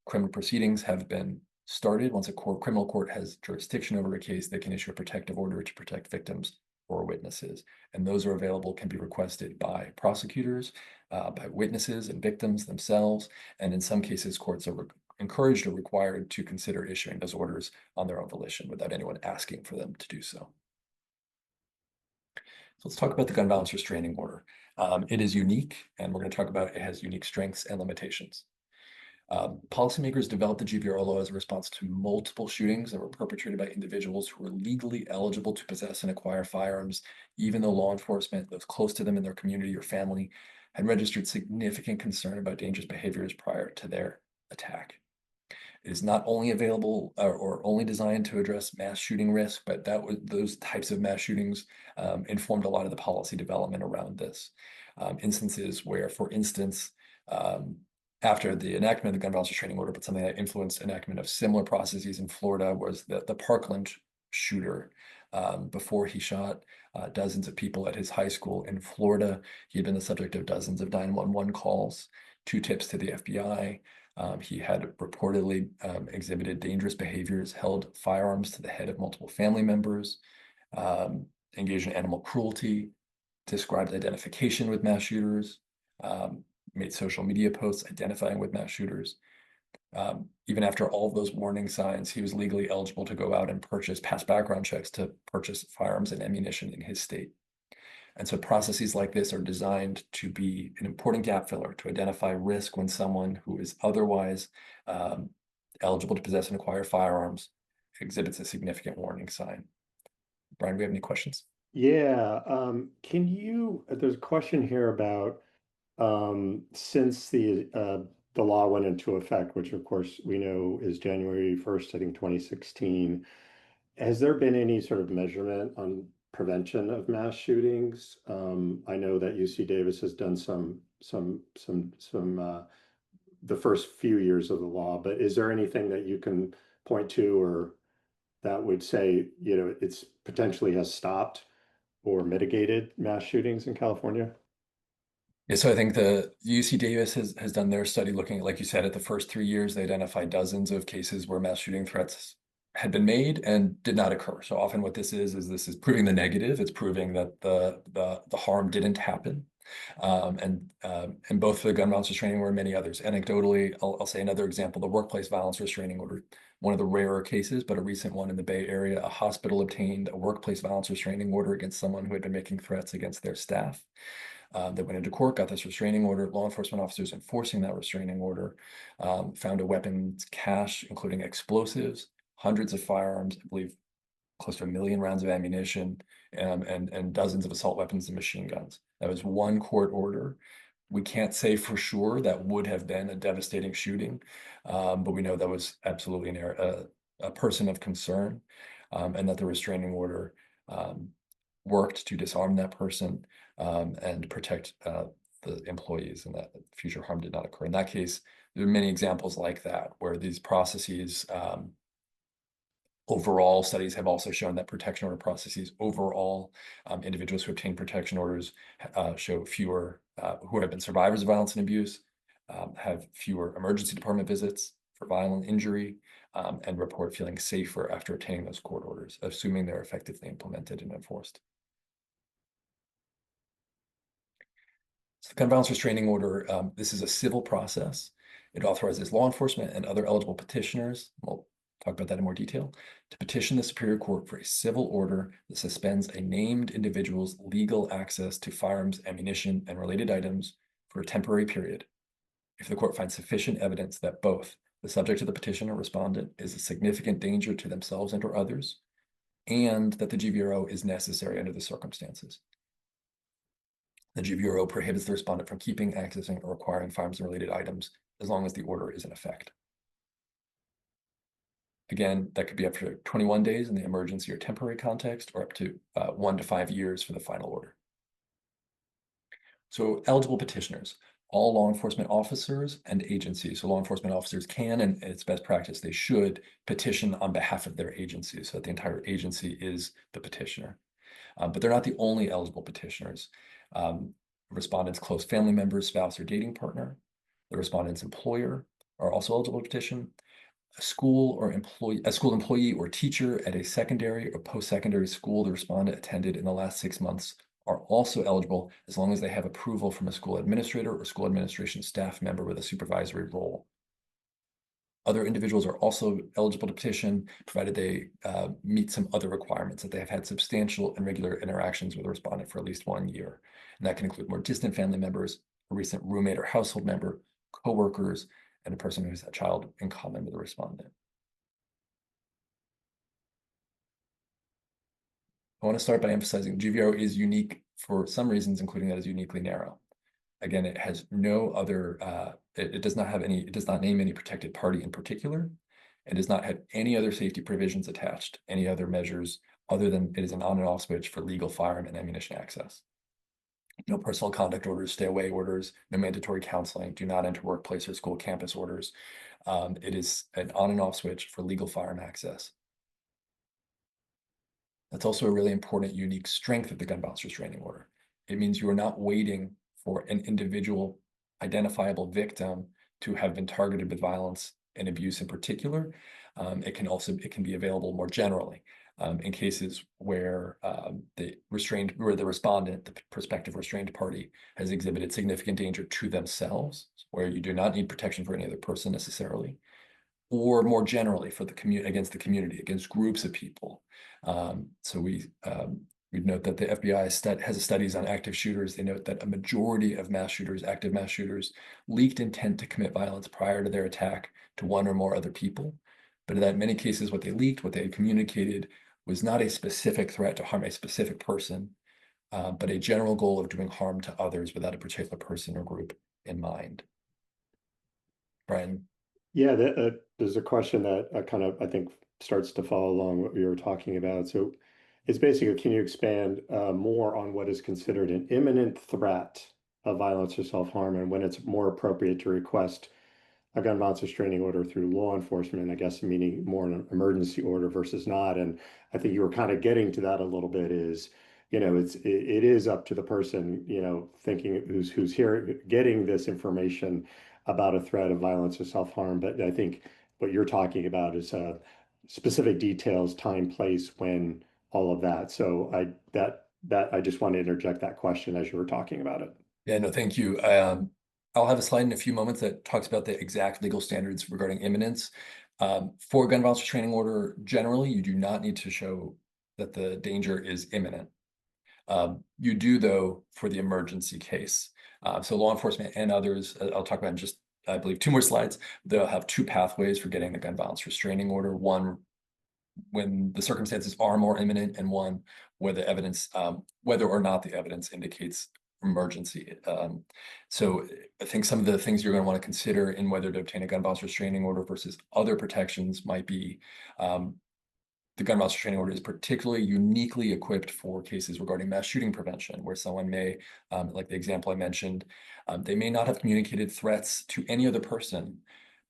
criminal proceedings have been started, once a criminal court has jurisdiction over a case, they can issue a protective order to protect victims or witnesses. And those are available, can be requested by prosecutors, by witnesses and victims themselves. And in some cases, courts are encouraged or required to consider issuing those orders on their own volition without anyone asking for them to do so. So let's talk about the gun violence restraining order. It is unique, and we're going to talk about it has unique strengths and limitations. Policymakers developed the GVRO law as a response to multiple shootings that were perpetrated by individuals who were legally eligible to possess and acquire firearms, even though law enforcement, those close to them in their community or family, had registered significant concern about dangerous behaviors prior to their attack. It is not only available or only designed to address mass shooting risk, but those types of mass shootings informed a lot of the policy development around this. Instances where, for instance, after the enactment of the gun violence restraining order, but something that influenced enactment of similar processes in Florida was the Parkland shooter. Before he shot dozens of people at his high school in Florida, he had been the subject of dozens of 911 calls, 2 tips to the FBI. He had reportedly exhibited dangerous behaviors, held firearms to the head of multiple family members, engaged in animal cruelty, described identification with mass shooters, made social media posts identifying with mass shooters. Even after all of those warning signs, he was legally eligible to go out and pass background checks to purchase firearms and ammunition in his state. And so processes like this are designed to be an important gap filler to identify risk when someone who is otherwise eligible to possess and acquire firearms exhibits a significant warning sign. Brian, do we have any questions? Yeah, there's a question here about since the law went into effect, which of course we know is January 1st, I think 2016, has there been any sort of measurement on prevention of mass shootings? I know that UC Davis has done some the first few years of the law, but is there anything that you can point to or that would say, it's potentially has stopped or mitigated mass shootings in California? Yeah, so I think the UC Davis has done their study looking at, like you said, at the first 3 years, they identified dozens of cases where mass shooting threats had been made and did not occur. So often what this is proving the negative. It's proving that the harm didn't happen. And both for the gun violence restraining order and many others. Anecdotally, I'll say another example, the workplace violence restraining order, one of the rarer cases, but a recent one in the Bay Area. A hospital obtained a workplace violence restraining order against someone who had been making threats against their staff. They went into court, got this restraining order. Law enforcement officers enforcing that restraining order found a weapons cache, including explosives, hundreds of firearms, I believe close to 1 million rounds of ammunition, and dozens of assault weapons and machine guns. That was one court order. We can't say for sure that would have been a devastating shooting, but we know that was absolutely a person of concern, and that the restraining order worked to disarm that person and protect the employees, and that future harm did not occur. In that case, there are many examples like that where these processes, overall studies have also shown that protection order processes overall, individuals who obtain protection orders show fewer, who have been survivors of violence and abuse, have fewer emergency department visits for violent injury, and report feeling safer after obtaining those court orders, assuming they're effectively implemented and enforced. So the gun violence restraining order, this is a civil process. It authorizes law enforcement and other eligible petitioners, we'll talk about that in more detail, to petition the Superior Court for a civil order that suspends a named individual's legal access to firearms, ammunition, and related items for a temporary period, if the court finds sufficient evidence that both the subject of the petition or respondent is a significant danger to themselves and or others, and that the GVRO is necessary under the circumstances. The GVRO prohibits the respondent from keeping, accessing, or acquiring firearms and related items as long as the order is in effect. Again, that could be up to 21 days in the emergency or temporary context, or up to 1 to 5 years for the final order. So eligible petitioners, all law enforcement officers and agencies. So law enforcement officers can, and it's best practice, they should petition on behalf of their agency, so that the entire agency is the petitioner. But they're not the only eligible petitioners. Respondent's close family members, spouse, or dating partner, the respondent's employer are also eligible to petition. A school employee or teacher at a secondary or post-secondary school the respondent attended in the last 6 months are also eligible as long as they have approval from a school administrator or school administration staff member with a supervisory role. Other individuals are also eligible to petition, provided they meet some other requirements, that they have had substantial and regular interactions with the respondent for at least 1 year. And that can include more distant family members, a recent roommate or household member, coworkers, and a person who has a child in common with the respondent. I want to start by emphasizing GVRO is unique for some reasons, including that it's uniquely narrow. Again, it has no other, it does not name any protected party in particular, and does not have any other safety provisions attached, any other measures other than it is an on and off switch for legal firearm and ammunition access. No personal conduct orders, stay away orders, no mandatory counseling, do not enter workplace or school campus orders. It is an on and off switch for legal firearm access. That's also a really important, unique strength of the gun violence restraining order. It means you are not waiting for an individual identifiable victim to have been targeted with violence and abuse in particular. It can be available more generally in cases where the respondent, the prospective restrained party, has exhibited significant danger to themselves, where you do not need protection for any other person necessarily, or more generally for the against the community, against groups of people. So we'd note that the FBI has studies on active shooters. They note that a majority of mass shooters, active mass shooters, leaked intent to commit violence prior to their attack to one or more other people. But in that many cases, what they leaked, what they had communicated, was not a specific threat to harm a specific person, but a general goal of doing harm to others without a particular person or group in mind. Brian? Yeah, there's a question that I think starts to follow along what we were talking about. So it's basically, can you expand more on what is considered an imminent threat of violence or self-harm, and when it's more appropriate to request a gun violence restraining order through law enforcement, I guess, meaning more an emergency order versus not. And I think you were kind of getting to that a little bit is, it is up to the person, thinking who's here getting this information about a threat of violence or self-harm. But I think what you're talking about is specific details, time, place, when, all of that. So I just want to interject that question as you were talking about it. Yeah, no, thank you. I'll have a slide in a few moments that talks about the exact legal standards regarding imminence. For a gun violence restraining order, generally, you do not need to show that the danger is imminent. You do, though, for the emergency case. So law enforcement and others, I'll talk about in just, I believe, 2 more slides. They'll have 2 pathways for getting the gun violence restraining order. One, when the circumstances are more imminent, and one where the evidence, whether or not the evidence indicates emergency. So I think some of the things you're going to want to consider in whether to obtain a gun violence restraining order versus other protections might be the gun violence restraining order is particularly uniquely equipped for cases regarding mass shooting prevention, where someone may, like the example I mentioned, they may not have communicated threats to any other person,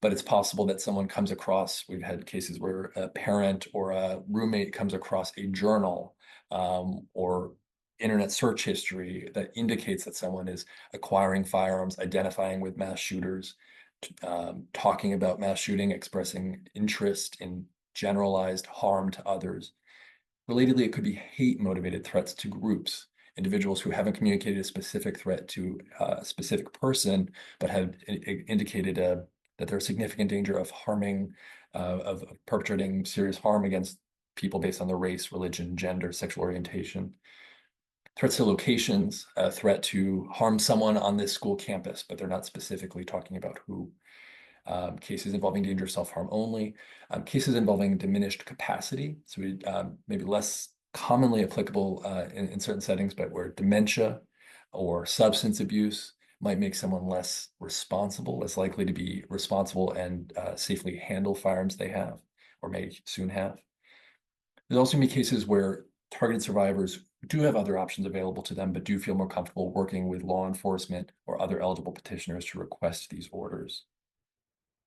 but it's possible that someone comes across, we've had cases where a parent or a roommate comes across a journal or internet search history that indicates that someone is acquiring firearms, identifying with mass shooters, talking about mass shooting, expressing interest in generalized harm to others. Relatedly, it could be hate-motivated threats to groups, individuals who haven't communicated a specific threat to a specific person, but have indicated that they're a significant danger of harming, of perpetrating serious harm against people based on their race, religion, gender, sexual orientation. Threats to locations, a threat to harm someone on this school campus, but they're not specifically talking about who. Cases involving dangerous self-harm only, cases involving diminished capacity, so maybe less commonly applicable in certain settings, but where dementia or substance abuse might make someone less responsible, less likely to be responsible and safely handle firearms they have or may soon have. There's also going to be cases where targeted survivors do have other options available to them, but do feel more comfortable working with law enforcement or other eligible petitioners to request these orders.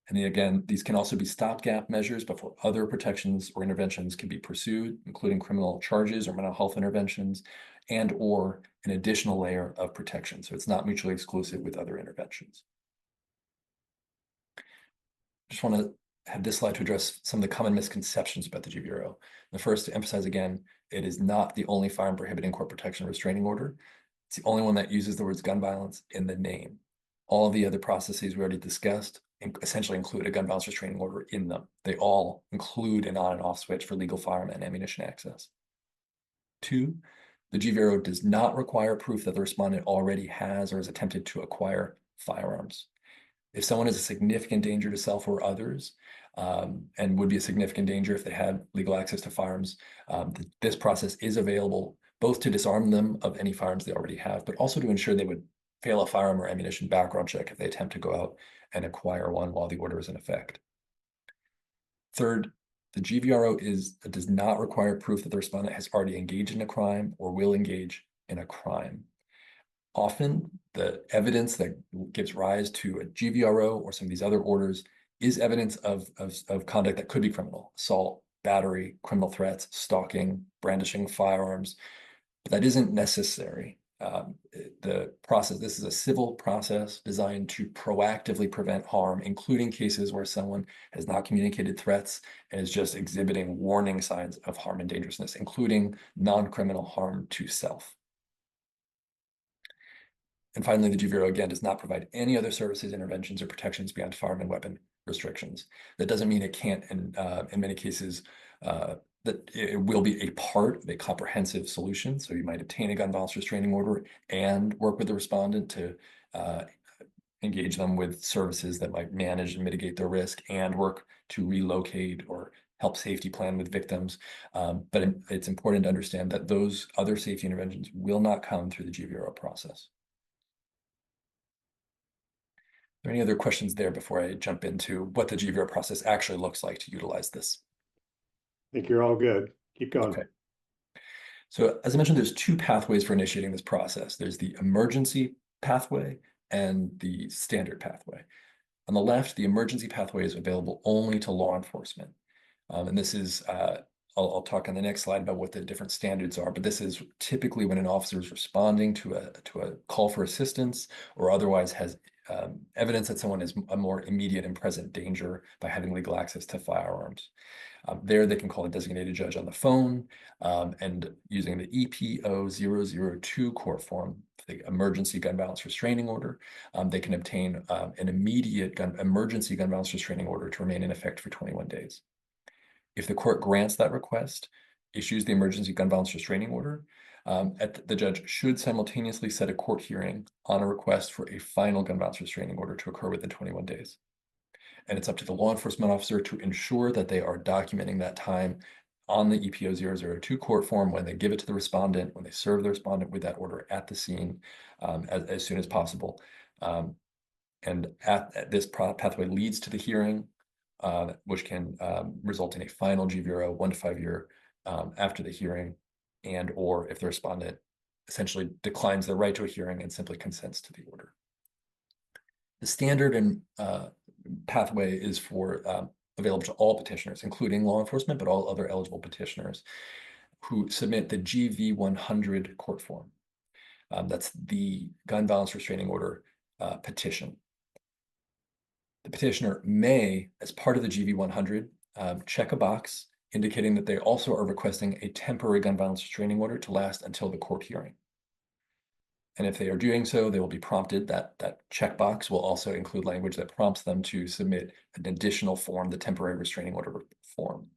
And then again, these can also be stopgap measures before other protections or interventions can be pursued, including criminal charges or mental health interventions, and or an additional layer of protection. So it's not mutually exclusive with other interventions. Just want to have this slide to address some of the common misconceptions about the GVRO. The first, to emphasize again, it is not the only firearm prohibiting court protection restraining order. It's the only one that uses the words gun violence in the name. All of the other processes we already discussed essentially include a gun violence restraining order in them. They all include an on and off switch for legal firearm and ammunition access. 2, the GVRO does not require proof that the respondent already has or has attempted to acquire firearms. If someone is a significant danger to self or others, and would be a significant danger if they had legal access to firearms, this process is available both to disarm them of any firearms they already have, but also to ensure they would fail a firearm or ammunition background check if they attempt to go out and acquire one while the order is in effect. Third, the GVRO does not require proof that the respondent has already engaged in a crime or will engage in a crime. Often, the evidence that gives rise to a GVRO or some of these other orders is evidence of conduct that could be criminal: assault, battery, criminal threats, stalking, brandishing firearms. But that isn't necessary. The process, this is a civil process designed to proactively prevent harm, including cases where someone has not communicated threats and is just exhibiting warning signs of harm and dangerousness, including non-criminal harm to self. And finally, the GVRO, again, does not provide any other services, interventions, or protections beyond firearm and weapon restrictions. That doesn't mean it can't, in many cases, that it will be a part of a comprehensive solution. So you might obtain a gun violence restraining order and work with the respondent to engage them with services that might manage and mitigate their risk and work to relocate or help safety plan with victims. But it's important to understand that those other safety interventions will not come through the GVRO process. Are there any other questions there before I jump into what the GVRO process actually looks like to utilize this? I think you're all good. Keep going. Okay. So as I mentioned, there's 2 pathways for initiating this process. There's the emergency pathway and the standard pathway. On the left, the emergency pathway is available only to law enforcement. And this is, I'll talk on the next slide about what the different standards are, but this is typically when an officer is responding to a call for assistance or otherwise has evidence that someone is a more immediate and present danger by having legal access to firearms. There, they can call a designated judge on the phone, and using the EPO 002 court form, the emergency gun violence restraining order, they can obtain an immediate emergency gun violence restraining order to remain in effect for 21 days. If the court grants that request, issues the emergency gun violence restraining order, the judge should simultaneously set a court hearing on a request for a final gun violence restraining order to occur within 21 days. And it's up to the law enforcement officer to ensure that they are documenting that time on the EPO 002 court form when they give it to the respondent, when they serve the respondent with that order at the scene, as soon as possible. And this pathway leads to the hearing. which can result in a final GVRO 1 to 5 year after the hearing, and or if the respondent essentially declines the right to a hearing and simply consents to the order. The standard and pathway is for available to all petitioners, including law enforcement, but all other eligible petitioners who submit the GV100 court form. That's the gun violence restraining order petition. The petitioner may, as part of the GV100, check a box indicating that they also are requesting a temporary gun violence restraining order to last until the court hearing. And if they are doing so, they will be prompted that checkbox will also include language that prompts them to submit an additional form, the temporary restraining order form.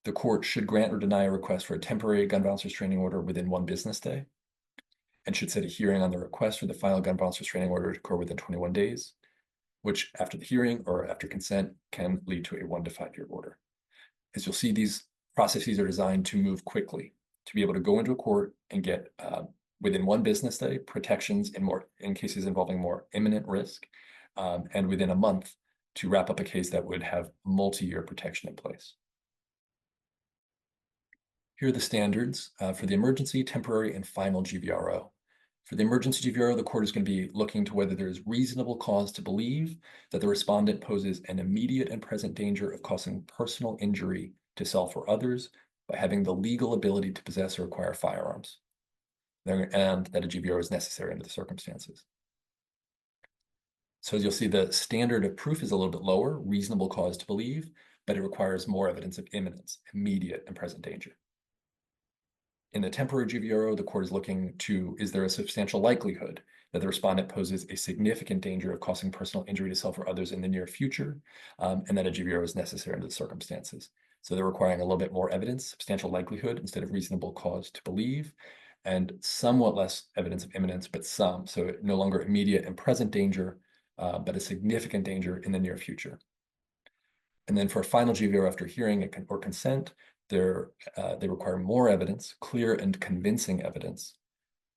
The court should grant or deny a request for a temporary gun violence restraining order within 1 business day, and should set a hearing on the request for the final gun violence restraining order to occur within 21 days, which after the hearing or after consent can lead to a 1 to 5 year order. As you'll see, these processes are designed to move quickly, to be able to go into a court and get within 1 business day protections in cases involving more imminent risk, and within a month to wrap up a case that would have multi-year protection in place. Here are the standards for the emergency, temporary, and final GVRO. For the emergency GVRO, the court is going to be looking to whether there is reasonable cause to believe that the respondent poses an immediate and present danger of causing personal injury to self or others by having the legal ability to possess or acquire firearms, and that a GVRO is necessary under the circumstances. So as you'll see, the standard of proof is a little bit lower, reasonable cause to believe, but it requires more evidence of imminence, immediate and present danger. In the temporary GVRO, the court is looking to, is there a substantial likelihood that the respondent poses a significant danger of causing personal injury to self or others in the near future, and that a GVRO is necessary under the circumstances. So they're requiring a little bit more evidence, substantial likelihood instead of reasonable cause to believe, and somewhat less evidence of imminence, but some. So no longer immediate and present danger, but a significant danger in the near future. And then for a final GVRO after hearing or consent, they require more evidence, clear and convincing evidence,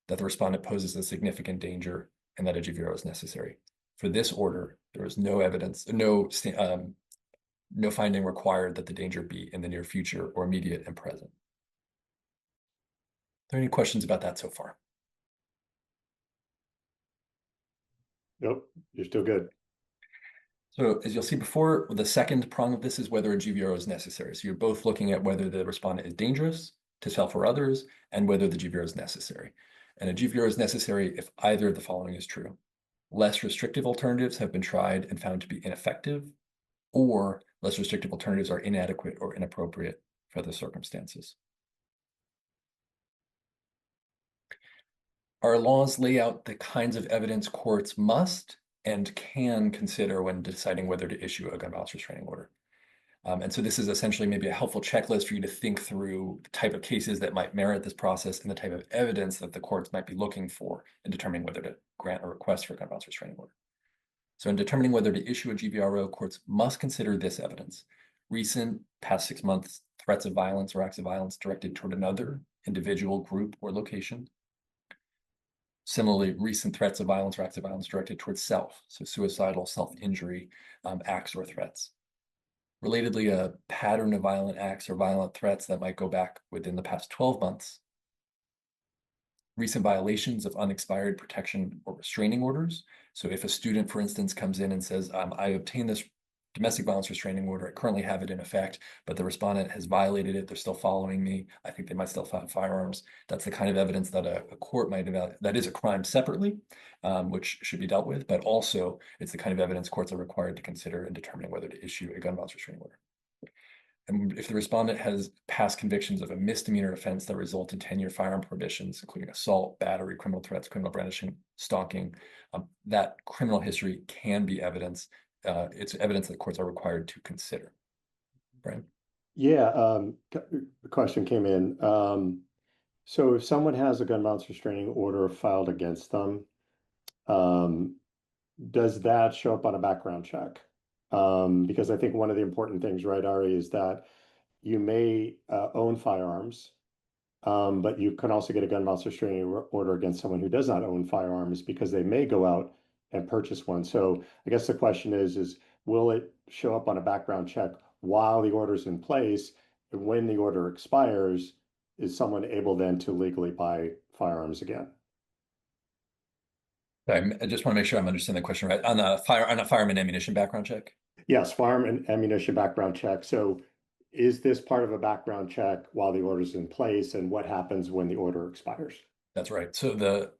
that the respondent poses a significant danger and that a GVRO is necessary. For this order, there is no evidence, no finding required that the danger be in the near future or immediate and present. Are there any questions about that so far? Nope, you're still good. So as you'll see before, the second prong of this is whether a GVRO is necessary. So you're both looking at whether the respondent is dangerous to self or others and whether the GVRO is necessary. And a GVRO is necessary if either of the following is true. Less restrictive alternatives have been tried and found to be ineffective, or less restrictive alternatives are inadequate or inappropriate for the circumstances. Our laws lay out the kinds of evidence courts must and can consider when deciding whether to issue a gun violence restraining order. And so this is essentially maybe a helpful checklist for you to think through the type of cases that might merit this process and the type of evidence that the courts might be looking for in determining whether to grant a request for a gun violence restraining order. So in determining whether to issue a GVRO, courts must consider this evidence: recent past 6 months threats of violence or acts of violence directed toward another individual, group, or location. Similarly, recent threats of violence or acts of violence directed towards self, so suicidal, self-injury acts or threats. Relatedly, a pattern of violent acts or violent threats that might go back within the past 12 months. Recent violations of unexpired protection or restraining orders. So if a student, for instance, comes in and says, I obtained this domestic violence restraining order, I currently have it in effect, but the respondent has violated it, they're still following me, I think they might still have firearms. That's the kind of evidence that a court might evaluate. That is a crime separately, which should be dealt with, but also it's the kind of evidence courts are required to consider in determining whether to issue a gun violence restraining order. And if the respondent has past convictions of a misdemeanor offense that result in 10-year firearm prohibitions, including assault, battery, criminal threats, criminal brandishing, stalking, that criminal history can be evidence. It's evidence that courts are required to consider. Brian? Yeah, the question came in. So if someone has a gun violence restraining order filed against them, does that show up on a background check? Because I think one of the important things, right, Ari, is that you may own firearms, but you can also get a gun violence restraining order against someone who does not own firearms because they may go out and purchase one. So I guess the question is will it show up on a background check while the order's in place? And when the order expires, is someone able then to legally buy firearms again? I just want to make sure I'm understanding the question right. On a firearm and ammunition background check? Yes, firearm and ammunition background check. So is this part of a background check while the order's in place, and what happens when the order expires? That's right. So the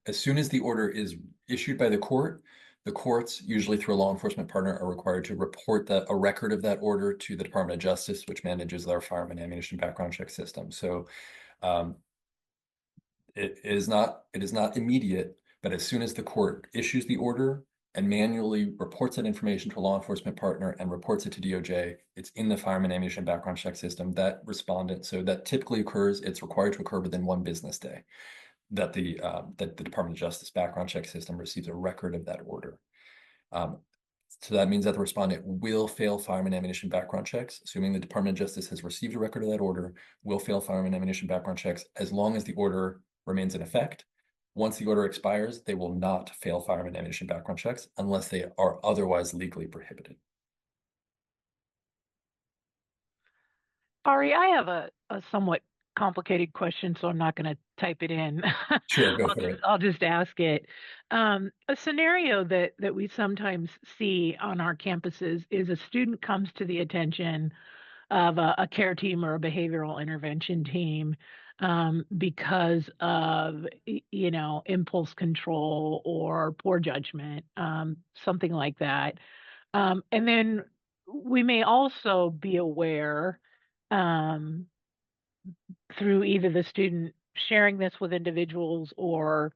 as soon as the order is issued by the courts, usually through a law enforcement partner, are required to report a record of that order to the Department of Justice, which manages our firearm and ammunition background check system. So um, it is not immediate, but as soon as the court issues the order and manually reports that information to a law enforcement partner and reports it to DOJ, it's in the firearm and ammunition background check system. That respondent, so that typically occurs, it's required to occur within 1 business day that the Department of Justice background check system receives a record of that order. So that means that the respondent will fail firearm and ammunition background checks, assuming the Department of Justice has received a record of that order, will fail firearm and ammunition background checks as long as the order remains in effect. Once the order expires, they will not fail firearm and ammunition background checks unless they are otherwise legally prohibited. Ari, I have a somewhat complicated question, so I'm not going to type it in. Sure, go for it. I'll just ask it. A scenario that we sometimes see on our campuses is a student comes to the attention of a care team or a behavioral intervention team because of impulse control or poor judgment, something like that. And then we may also be aware um, through either the student sharing this with individuals or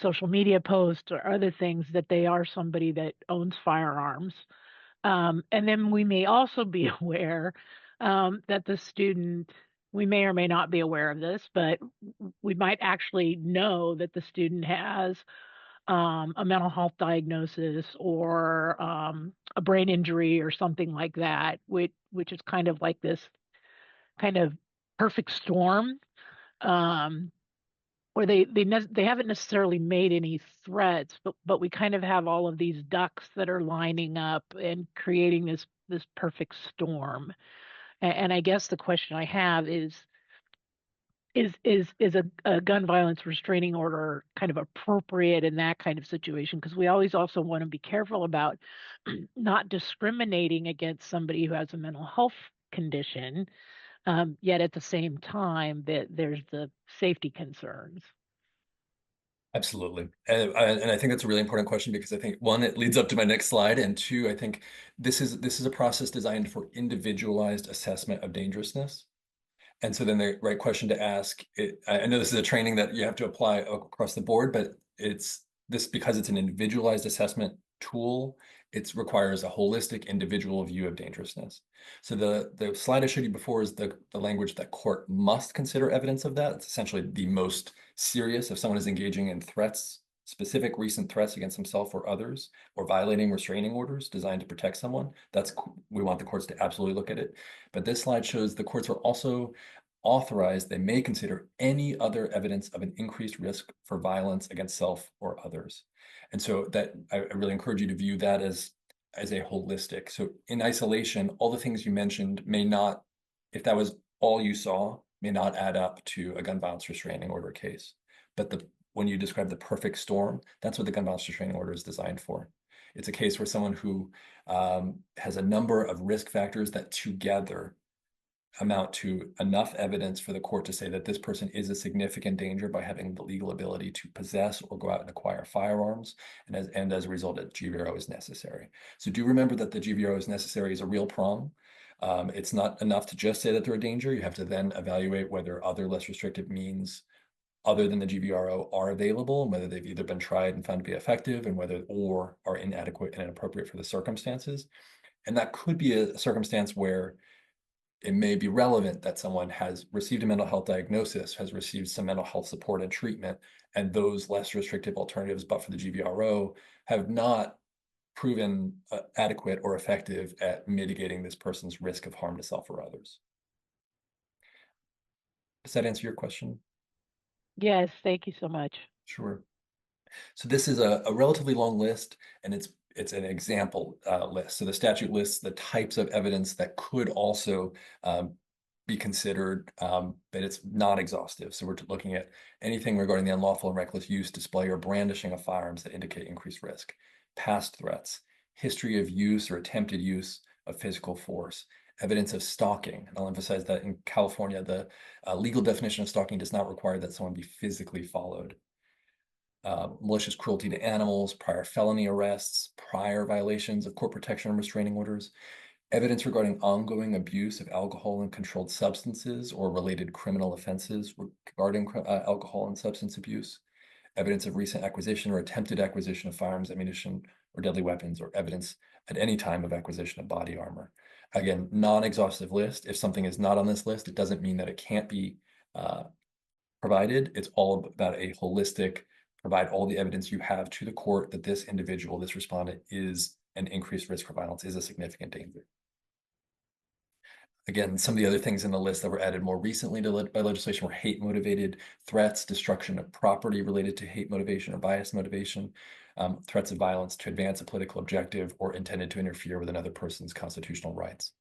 social media posts or other things that they are somebody that owns firearms. And then we may also be aware that the student, we may or may not be aware of this, but we might actually know that the student has a mental health diagnosis or a brain injury or something like that, which is kind of like this kind of perfect storm, um, where they haven't necessarily made any threats, but we kind of have all of these ducks that are lining up and creating this perfect storm. And I guess the question I have is a gun violence restraining order kind of appropriate in that kind of situation? Because we always also want to be careful about not discriminating against somebody who has a mental health condition, yet at the same time that there's the safety concerns. Absolutely. And I think that's a really important question because I think, one, it leads up to my next slide, and two, I think this is a process designed for individualized assessment of dangerousness. And so then the right question to ask, I know this is a training that you have to apply across the board, but it's this because it's an individualized assessment tool, it requires a holistic individual view of dangerousness. So the slide I showed you before is the language that court must consider evidence of that. It's essentially the most serious if someone is engaging in threats, specific recent threats against himself or others, or violating restraining orders designed to protect someone. We want the courts to absolutely look at it. But this slide shows the courts are also authorized, they may consider any other evidence of an increased risk for violence against self or others. And so that I really encourage you to view that as a holistic. So in isolation, all the things you mentioned may not, if that was all you saw, may not add up to a gun violence restraining order case. But when you describe the perfect storm, that's what the gun violence restraining order is designed for. It's a case where someone who has a number of risk factors that together amount to enough evidence for the court to say that this person is a significant danger by having the legal ability to possess or go out and acquire firearms, and as a result, a GVRO is necessary. So do remember that the GVRO is necessary is a real prong. It's not enough to just say that they're a danger. You have to then evaluate whether other less restrictive means other than the GVRO are available, and whether they've either been tried and found to be effective, and whether or are inadequate and inappropriate for the circumstances. And that could be a circumstance where it may be relevant that someone has received a mental health diagnosis, has received some mental health support and treatment, and those less restrictive alternatives, but for the GVRO, have not proven adequate or effective at mitigating this person's risk of harm to self or others. Does that answer your question? Yes, thank you so much. Sure. So this is a relatively long list, and it's an example list. So the statute lists the types of evidence that could also be considered, but it's not exhaustive. So we're looking at anything regarding the unlawful and reckless use, display, or brandishing of firearms that indicate increased risk, past threats, history of use or attempted use of physical force, evidence of stalking. And I'll emphasize that in California, the legal definition of stalking does not require that someone be physically followed. Malicious cruelty to animals, prior felony arrests, prior violations of court protection and restraining orders, evidence regarding ongoing abuse of alcohol and controlled substances or related criminal offenses regarding alcohol and substance abuse, evidence of recent acquisition or attempted acquisition of firearms, ammunition, or deadly weapons, or evidence at any time of acquisition of body armor. Again, non-exhaustive list. If something is not on this list, it doesn't mean that it can't be provided. It's all about a holistic, provide all the evidence you have to the court that this individual, this respondent, is an increased risk for violence, is a significant danger. Again, some of the other things in the list that were added more recently by legislation were hate-motivated threats, destruction of property related to hate motivation or bias motivation, threats of violence to advance a political objective or intended to interfere with another person's constitutional rights.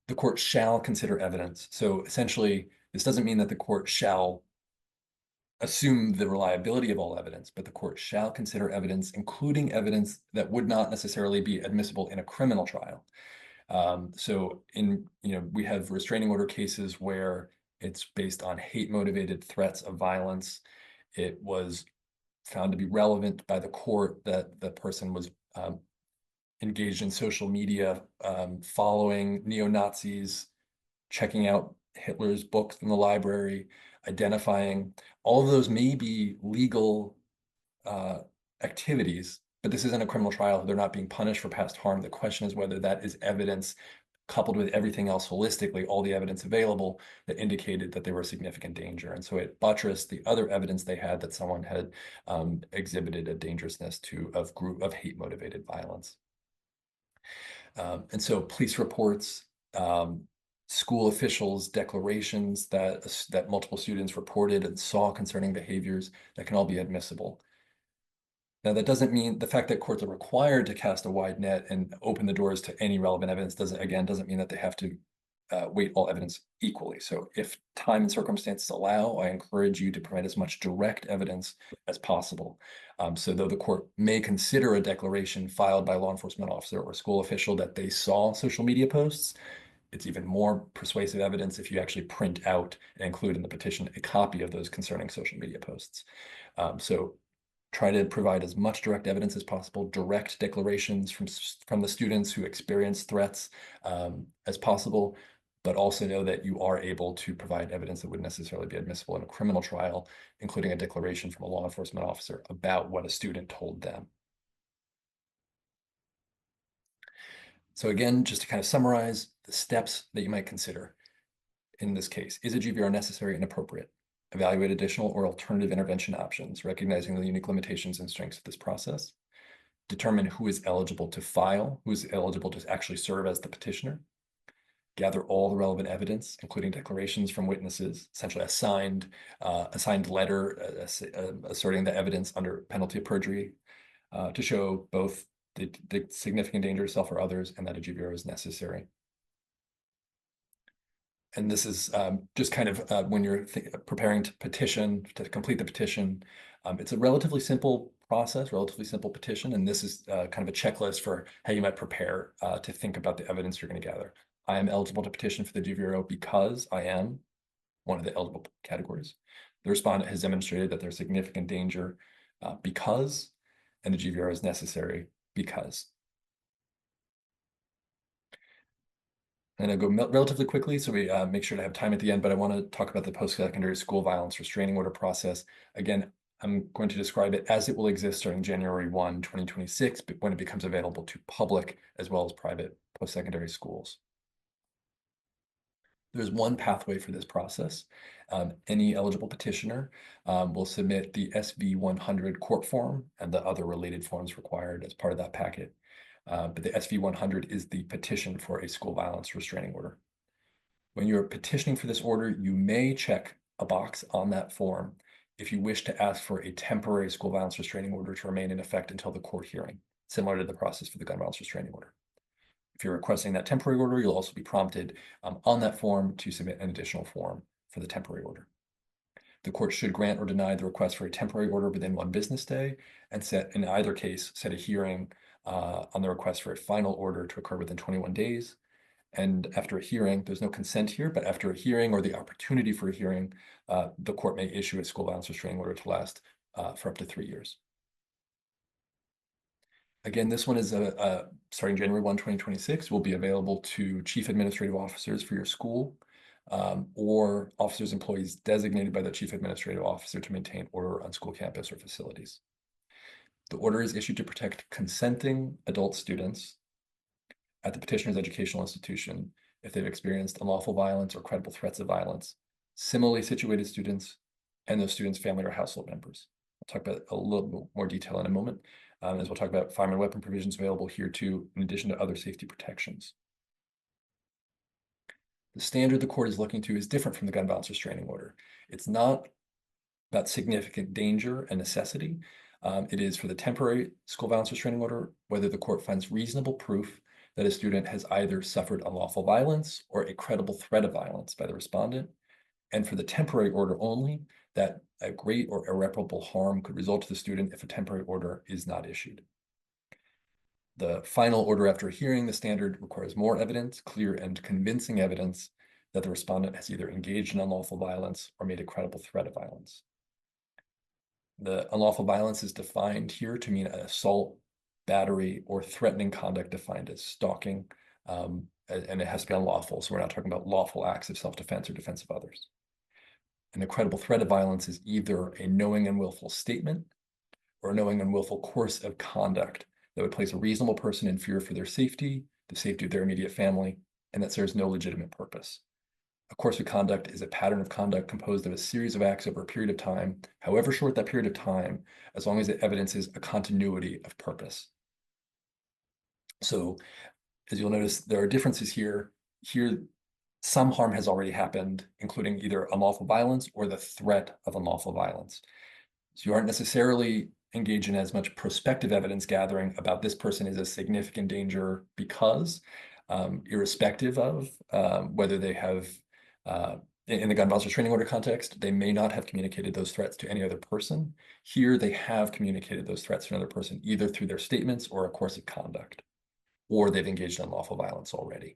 The court shall consider evidence. So essentially, this doesn't mean that the court shall assume the reliability of all evidence, but the court shall consider evidence, including evidence that would not necessarily be admissible in a criminal trial. So we have restraining order cases where it's based on hate-motivated threats of violence. It was found to be relevant by the court that the person was engaged in social media, following neo-Nazis, checking out Hitler's books in the library, identifying. All of those may be legal activities, but this isn't a criminal trial. They're not being punished for past harm. The question is whether that is evidence coupled with everything else holistically, all the evidence available that indicated that they were a significant danger. And so it buttressed the other evidence they had that someone had exhibited a dangerousness of hate-motivated violence. And so police reports, school officials' declarations that multiple students reported and saw concerning behaviors, that can all be admissible. Now, that doesn't mean the fact that courts are required to cast a wide net and open the doors to any relevant evidence doesn't mean that they have to weight all evidence equally. So if time and circumstances allow, I encourage you to provide as much direct evidence as possible. So though the court may consider a declaration filed by a law enforcement officer or school official that they saw social media posts, it's even more persuasive evidence if you actually print out and include in the petition a copy of those concerning social media posts. So try to provide as much direct evidence as possible, direct declarations from the students who experience threats as possible, but also know that you are able to provide evidence that wouldn't necessarily be admissible in a criminal trial, including a declaration from a law enforcement officer about what a student told them. So again, just to kind of summarize the steps that you might consider in this case. Is a GVR necessary and appropriate? Evaluate additional or alternative intervention options, recognizing the unique limitations and strengths of this process. Determine who is eligible to file, who is eligible to actually serve as the petitioner. Gather all the relevant evidence, including declarations from witnesses, essentially a signed letter asserting the evidence under penalty of perjury to show both the significant danger to self or others and that a GVR is necessary. And this is just kind of when you're preparing to complete the petition, it's a relatively simple process, relatively simple petition. And this is kind of a checklist for how you might prepare to think about the evidence you're going to gather. I am eligible to petition for the GVRO because I am one of the eligible categories. The respondent has demonstrated that there's significant danger because, and the GVRO is necessary because. And I'll go relatively quickly, so we make sure to have time at the end, but I want to talk about the post-secondary school violence restraining order process. Again, I'm going to describe it as it will exist starting January 1, 2026, but when it becomes available to public as well as private post-secondary schools. There's one pathway for this process. Any eligible petitioner will submit the SV 100 court form and the other related forms required as part of that packet. But the SV 100 is the petition for a school violence restraining order. When you're petitioning for this order, you may check a box on that form if you wish to ask for a temporary school violence restraining order to remain in effect until the court hearing, similar to the process for the gun violence restraining order. If you're requesting that temporary order, you'll also be prompted on that form to submit an additional form for the temporary order. The court should grant or deny the request for a temporary order within 1 business day, and in either case, set a hearing on the request for a final order to occur within 21 days. And after a hearing, there's no consent here, but after a hearing or the opportunity for a hearing, the court may issue a school violence restraining order to last for up to 3 years. Again, this one is starting January 1, 2026, will be available to chief administrative officers for your school, or officers, employees designated by the chief administrative officer to maintain order on school campus or facilities. The order is issued to protect consenting adult students at the petitioner's educational institution if they've experienced unlawful violence or credible threats of violence, similarly situated students, and those students' family or household members. I'll talk about a little bit more detail in a moment, as we'll talk about firearm and weapon provisions available here too, in addition to other safety protections. The standard the court is looking to is different from the gun violence restraining order. It's not about significant danger and necessity. It is for the temporary school violence restraining order, whether the court finds reasonable proof that a student has either suffered unlawful violence or a credible threat of violence by the respondent, and for the temporary order only, that a great or irreparable harm could result to the student if a temporary order is not issued. The final order after a hearing, the standard requires more evidence, clear and convincing evidence that the respondent has either engaged in unlawful violence or made a credible threat of violence. The unlawful violence is defined here to mean assault, battery, or threatening conduct defined as stalking, and it has to be unlawful. So we're not talking about lawful acts of self-defense or defense of others. And the credible threat of violence is either a knowing and willful statement or a knowing and willful course of conduct that would place a reasonable person in fear for their safety, the safety of their immediate family, and that serves no legitimate purpose. A course of conduct is a pattern of conduct composed of a series of acts over a period of time, however short that period of time, as long as it evidences a continuity of purpose. So, as you'll notice, there are differences here. Here, some harm has already happened, including either unlawful violence or the threat of unlawful violence. So you aren't necessarily engaged in as much prospective evidence gathering about this person is a significant danger because, irrespective of whether they have, in the gun violence restraining order context, they may not have communicated those threats to any other person. Here, they have communicated those threats to another person, either through their statements or a course of conduct, or they've engaged in unlawful violence already.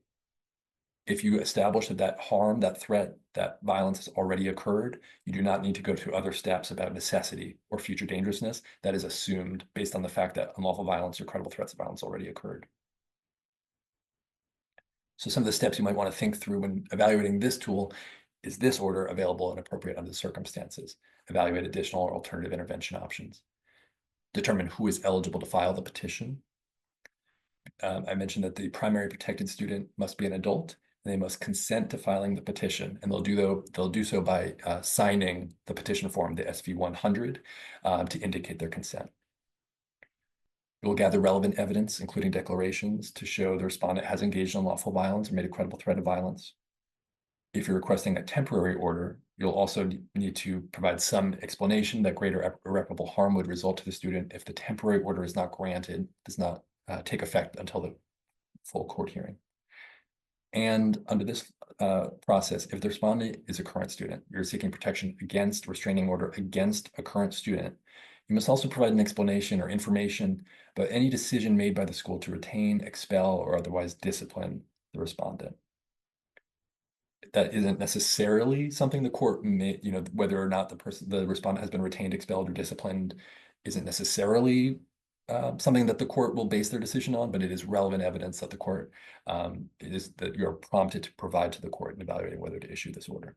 If you establish that harm, that threat, that violence has already occurred, you do not need to go to other steps about necessity or future dangerousness. That is assumed based on the fact that unlawful violence or credible threats of violence already occurred. So some of the steps you might want to think through when evaluating this tool is this order available and appropriate under the circumstances? Evaluate additional or alternative intervention options. Determine who is eligible to file the petition. I mentioned that the primary protected student must be an adult. They must consent to filing the petition, and they'll do so by signing the petition form, the SV-100, to indicate their consent. We will gather relevant evidence, including declarations, to show the respondent has engaged in unlawful violence or made a credible threat of violence. If you're requesting a temporary order, you'll also need to provide some explanation that greater irreparable harm would result to the student if the temporary order is not granted, does not take effect until the full court hearing. And under this process, if the respondent is a current student, you're seeking protection against restraining order against a current student, you must also provide an explanation or information about any decision made by the school to retain, expel, or otherwise discipline the respondent. That isn't necessarily something the court may, whether or not the respondent has been retained, expelled, or disciplined isn't necessarily something that the court will base their decision on, but it is relevant evidence that the court that you're prompted to provide to the court in evaluating whether to issue this order.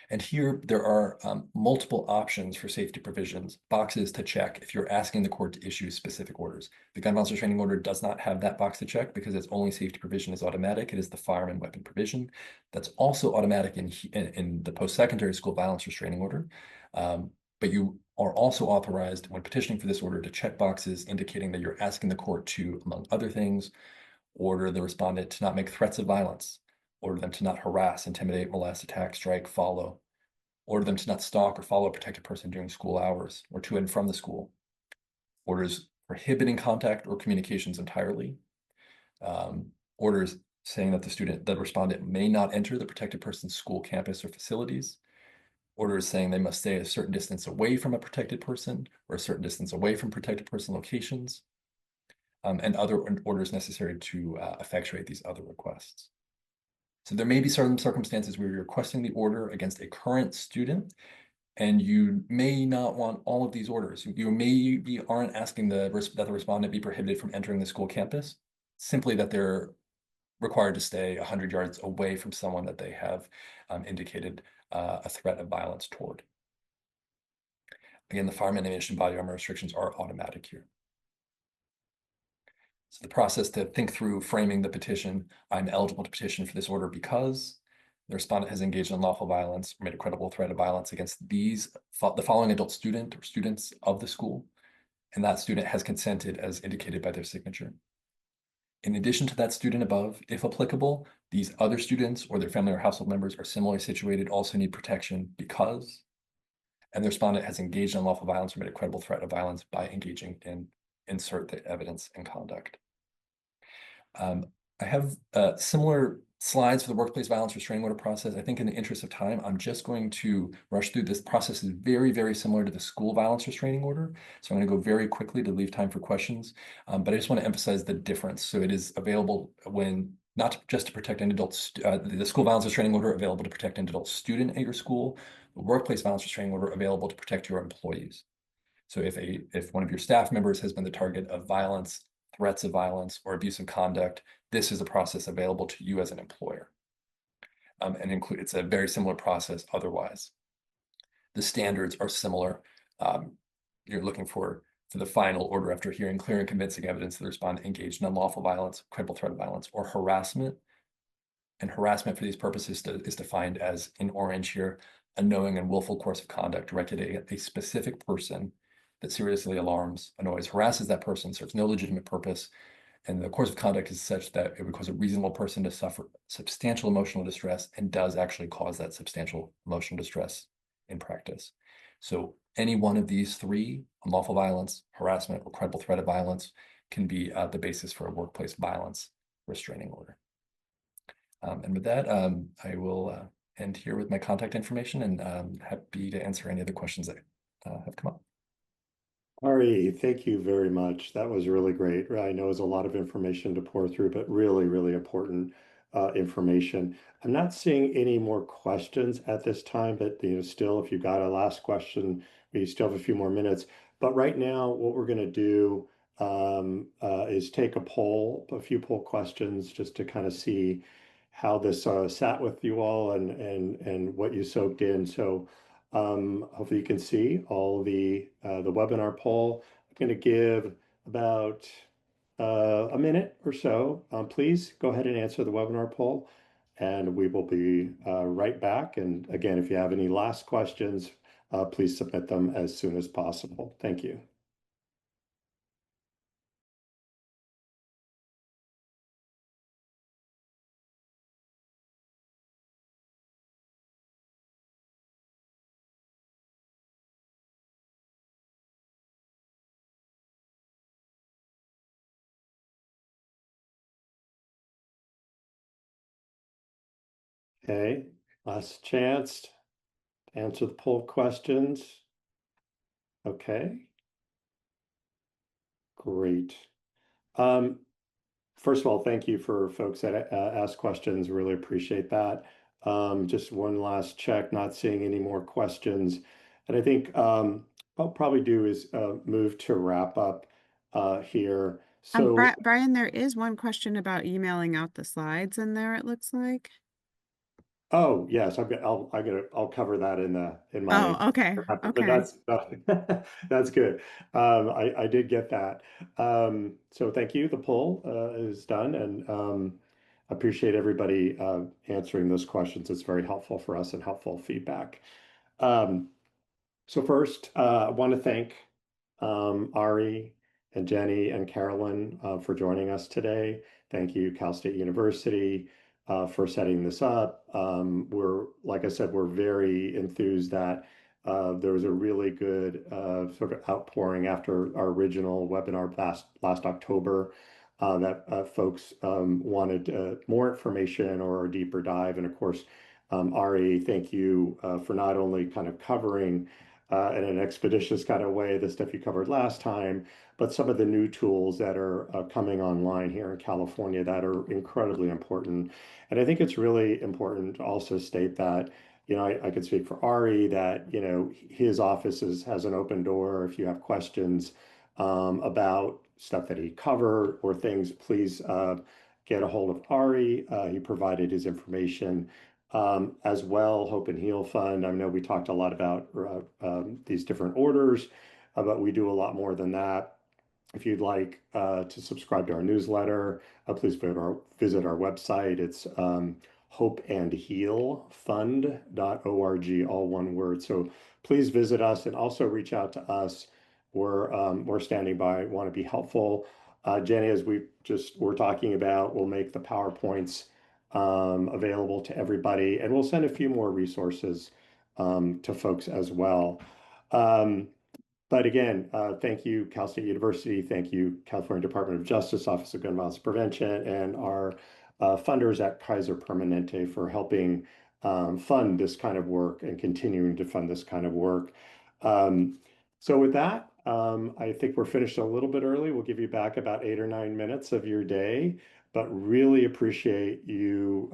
And here there are multiple options for safety provisions, boxes to check if you're asking the court to issue specific orders. The gun violence restraining order does not have that box to check because its only safety provision is automatic. It is the firearm and weapon provision. That's also automatic in the post-secondary school violence restraining order. But you are also authorized when petitioning for this order to check boxes indicating that you're asking the court to, among other things, order the respondent to not make threats of violence, order them to not harass, intimidate, molest, attack, strike, follow, order them to not stalk or follow a protected person during school hours or to and from the school, orders prohibiting contact or communications entirely, orders saying that the respondent may not enter the protected person's school, campus, or facilities, orders saying they must stay a certain distance away from a protected person or a certain distance away from protected person locations, and other orders necessary to effectuate these other requests. So there may be certain circumstances where you're requesting the order against a current student, and you may not want all of these orders. You maybe aren't asking that the respondent be prohibited from entering the school campus, simply that they're required to stay 100 yards away from someone that they have indicated a threat of violence toward. Again, the firearm ammunition body armor restrictions are automatic here. So the process to think through framing the petition: I'm eligible to petition for this order because the respondent has engaged in unlawful violence or made a credible threat of violence against the following adult student or students of the school, and that student has consented as indicated by their signature. In addition to that student above, if applicable, these other students or their family or household members are similarly situated, also need protection because, and the respondent has engaged in unlawful violence or made a credible threat of violence by engaging in, insert the evidence and conduct. I have similar slides for the workplace violence restraining order process. I think in the interest of time, I'm just going to rush through this. Process is very, very similar to the school violence restraining order. So I'm going to go very quickly to leave time for questions. But I just want to emphasize the difference. So it is available when not just to protect an adult, the school violence restraining order available to protect an adult student at your school, the workplace violence restraining order available to protect your employees. So if one of your staff members has been the target of violence, threats of violence, or abusive conduct, this is a process available to you as an employer. And it's a very similar process otherwise. The standards are similar. You're looking for the final order after hearing clear and convincing evidence that the respondent engaged in unlawful violence, credible threat of violence, or harassment. And harassment for these purposes is defined as, in orange here, a knowing and willful course of conduct directed at a specific person that seriously alarms, annoys, harasses that person, serves no legitimate purpose, and the course of conduct is such that it would cause a reasonable person to suffer substantial emotional distress and does actually cause that substantial emotional distress in practice. So any one of these three, unlawful violence, harassment, or credible threat of violence, can be the basis for a workplace violence restraining order. And with that, I will end here with my contact information, and happy to answer any other questions that have come up. Ari, thank you very much. That was really great. I know it's a lot of information to pour through, but really, really important information. I'm not seeing any more questions at this time, but still, if you've got a last question, we still have a few more minutes. But right now, what we're going to do is take a few poll questions, just to kind of see how this sat with you all and what you soaked in. So. Hopefully you can see all the webinar poll. I'm going to give about a minute or so. Please go ahead and answer the webinar poll, and we will be right back. And again, if you have any last questions, please submit them as soon as possible. Thank you. Okay, last chance to answer the poll questions. Okay, great. First of all, thank you for folks that ask questions. Really appreciate that. Just one last check, not seeing any more questions. And I think what I'll probably do is move to wrap up here. So, Brian, there is one question about emailing out the slides in there, it looks like. oh yes, I'll cover that in my. Oh, okay. But Okay. that's good. I did get that. So thank you. The poll is done, and appreciate everybody answering those questions. It's very helpful for us and helpful feedback. So first, I want to thank Ari and Jenny and Carolyn for joining us today. Thank you, Cal State University, for setting this up. Like I said, we're very enthused that there was a really good sort of outpouring after our original webinar last October, that folks wanted more information or a deeper dive. And of course, Ari, thank you for not only kind of covering in an expeditious kind of way the stuff you covered last time, but some of the new tools that are coming online here in California that are incredibly important. And I think it's really important to also state that, I could speak for Ari that, his office has an open door. If you have questions about stuff that he covered or things, please get a hold of Ari. He provided his information as well. Hope and Heal Fund. I know we talked a lot about these different orders, but we do a lot more than that. If you'd like to subscribe to our newsletter, please visit our website. It's hopeandhealfund.org, all one word. So please visit us and also reach out to us. We're standing by, want to be helpful. Jenny, as we're talking about, we'll make the PowerPoints available to everybody, and we'll send a few more resources to folks as well. But again, thank you, Cal State University. Thank you, California Department of Justice, Office of Gun Violence Prevention, and our funders at Kaiser Permanente for helping fund this kind of work and continuing to fund this kind of work. So with that, I think we're finished a little bit early. We'll give you back about 8 or 9 minutes of your day, but really appreciate you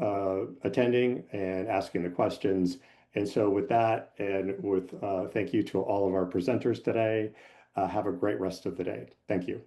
attending and asking the questions. And so with that, and with thank you to all of our presenters today. Have a great rest of the day. Thank you.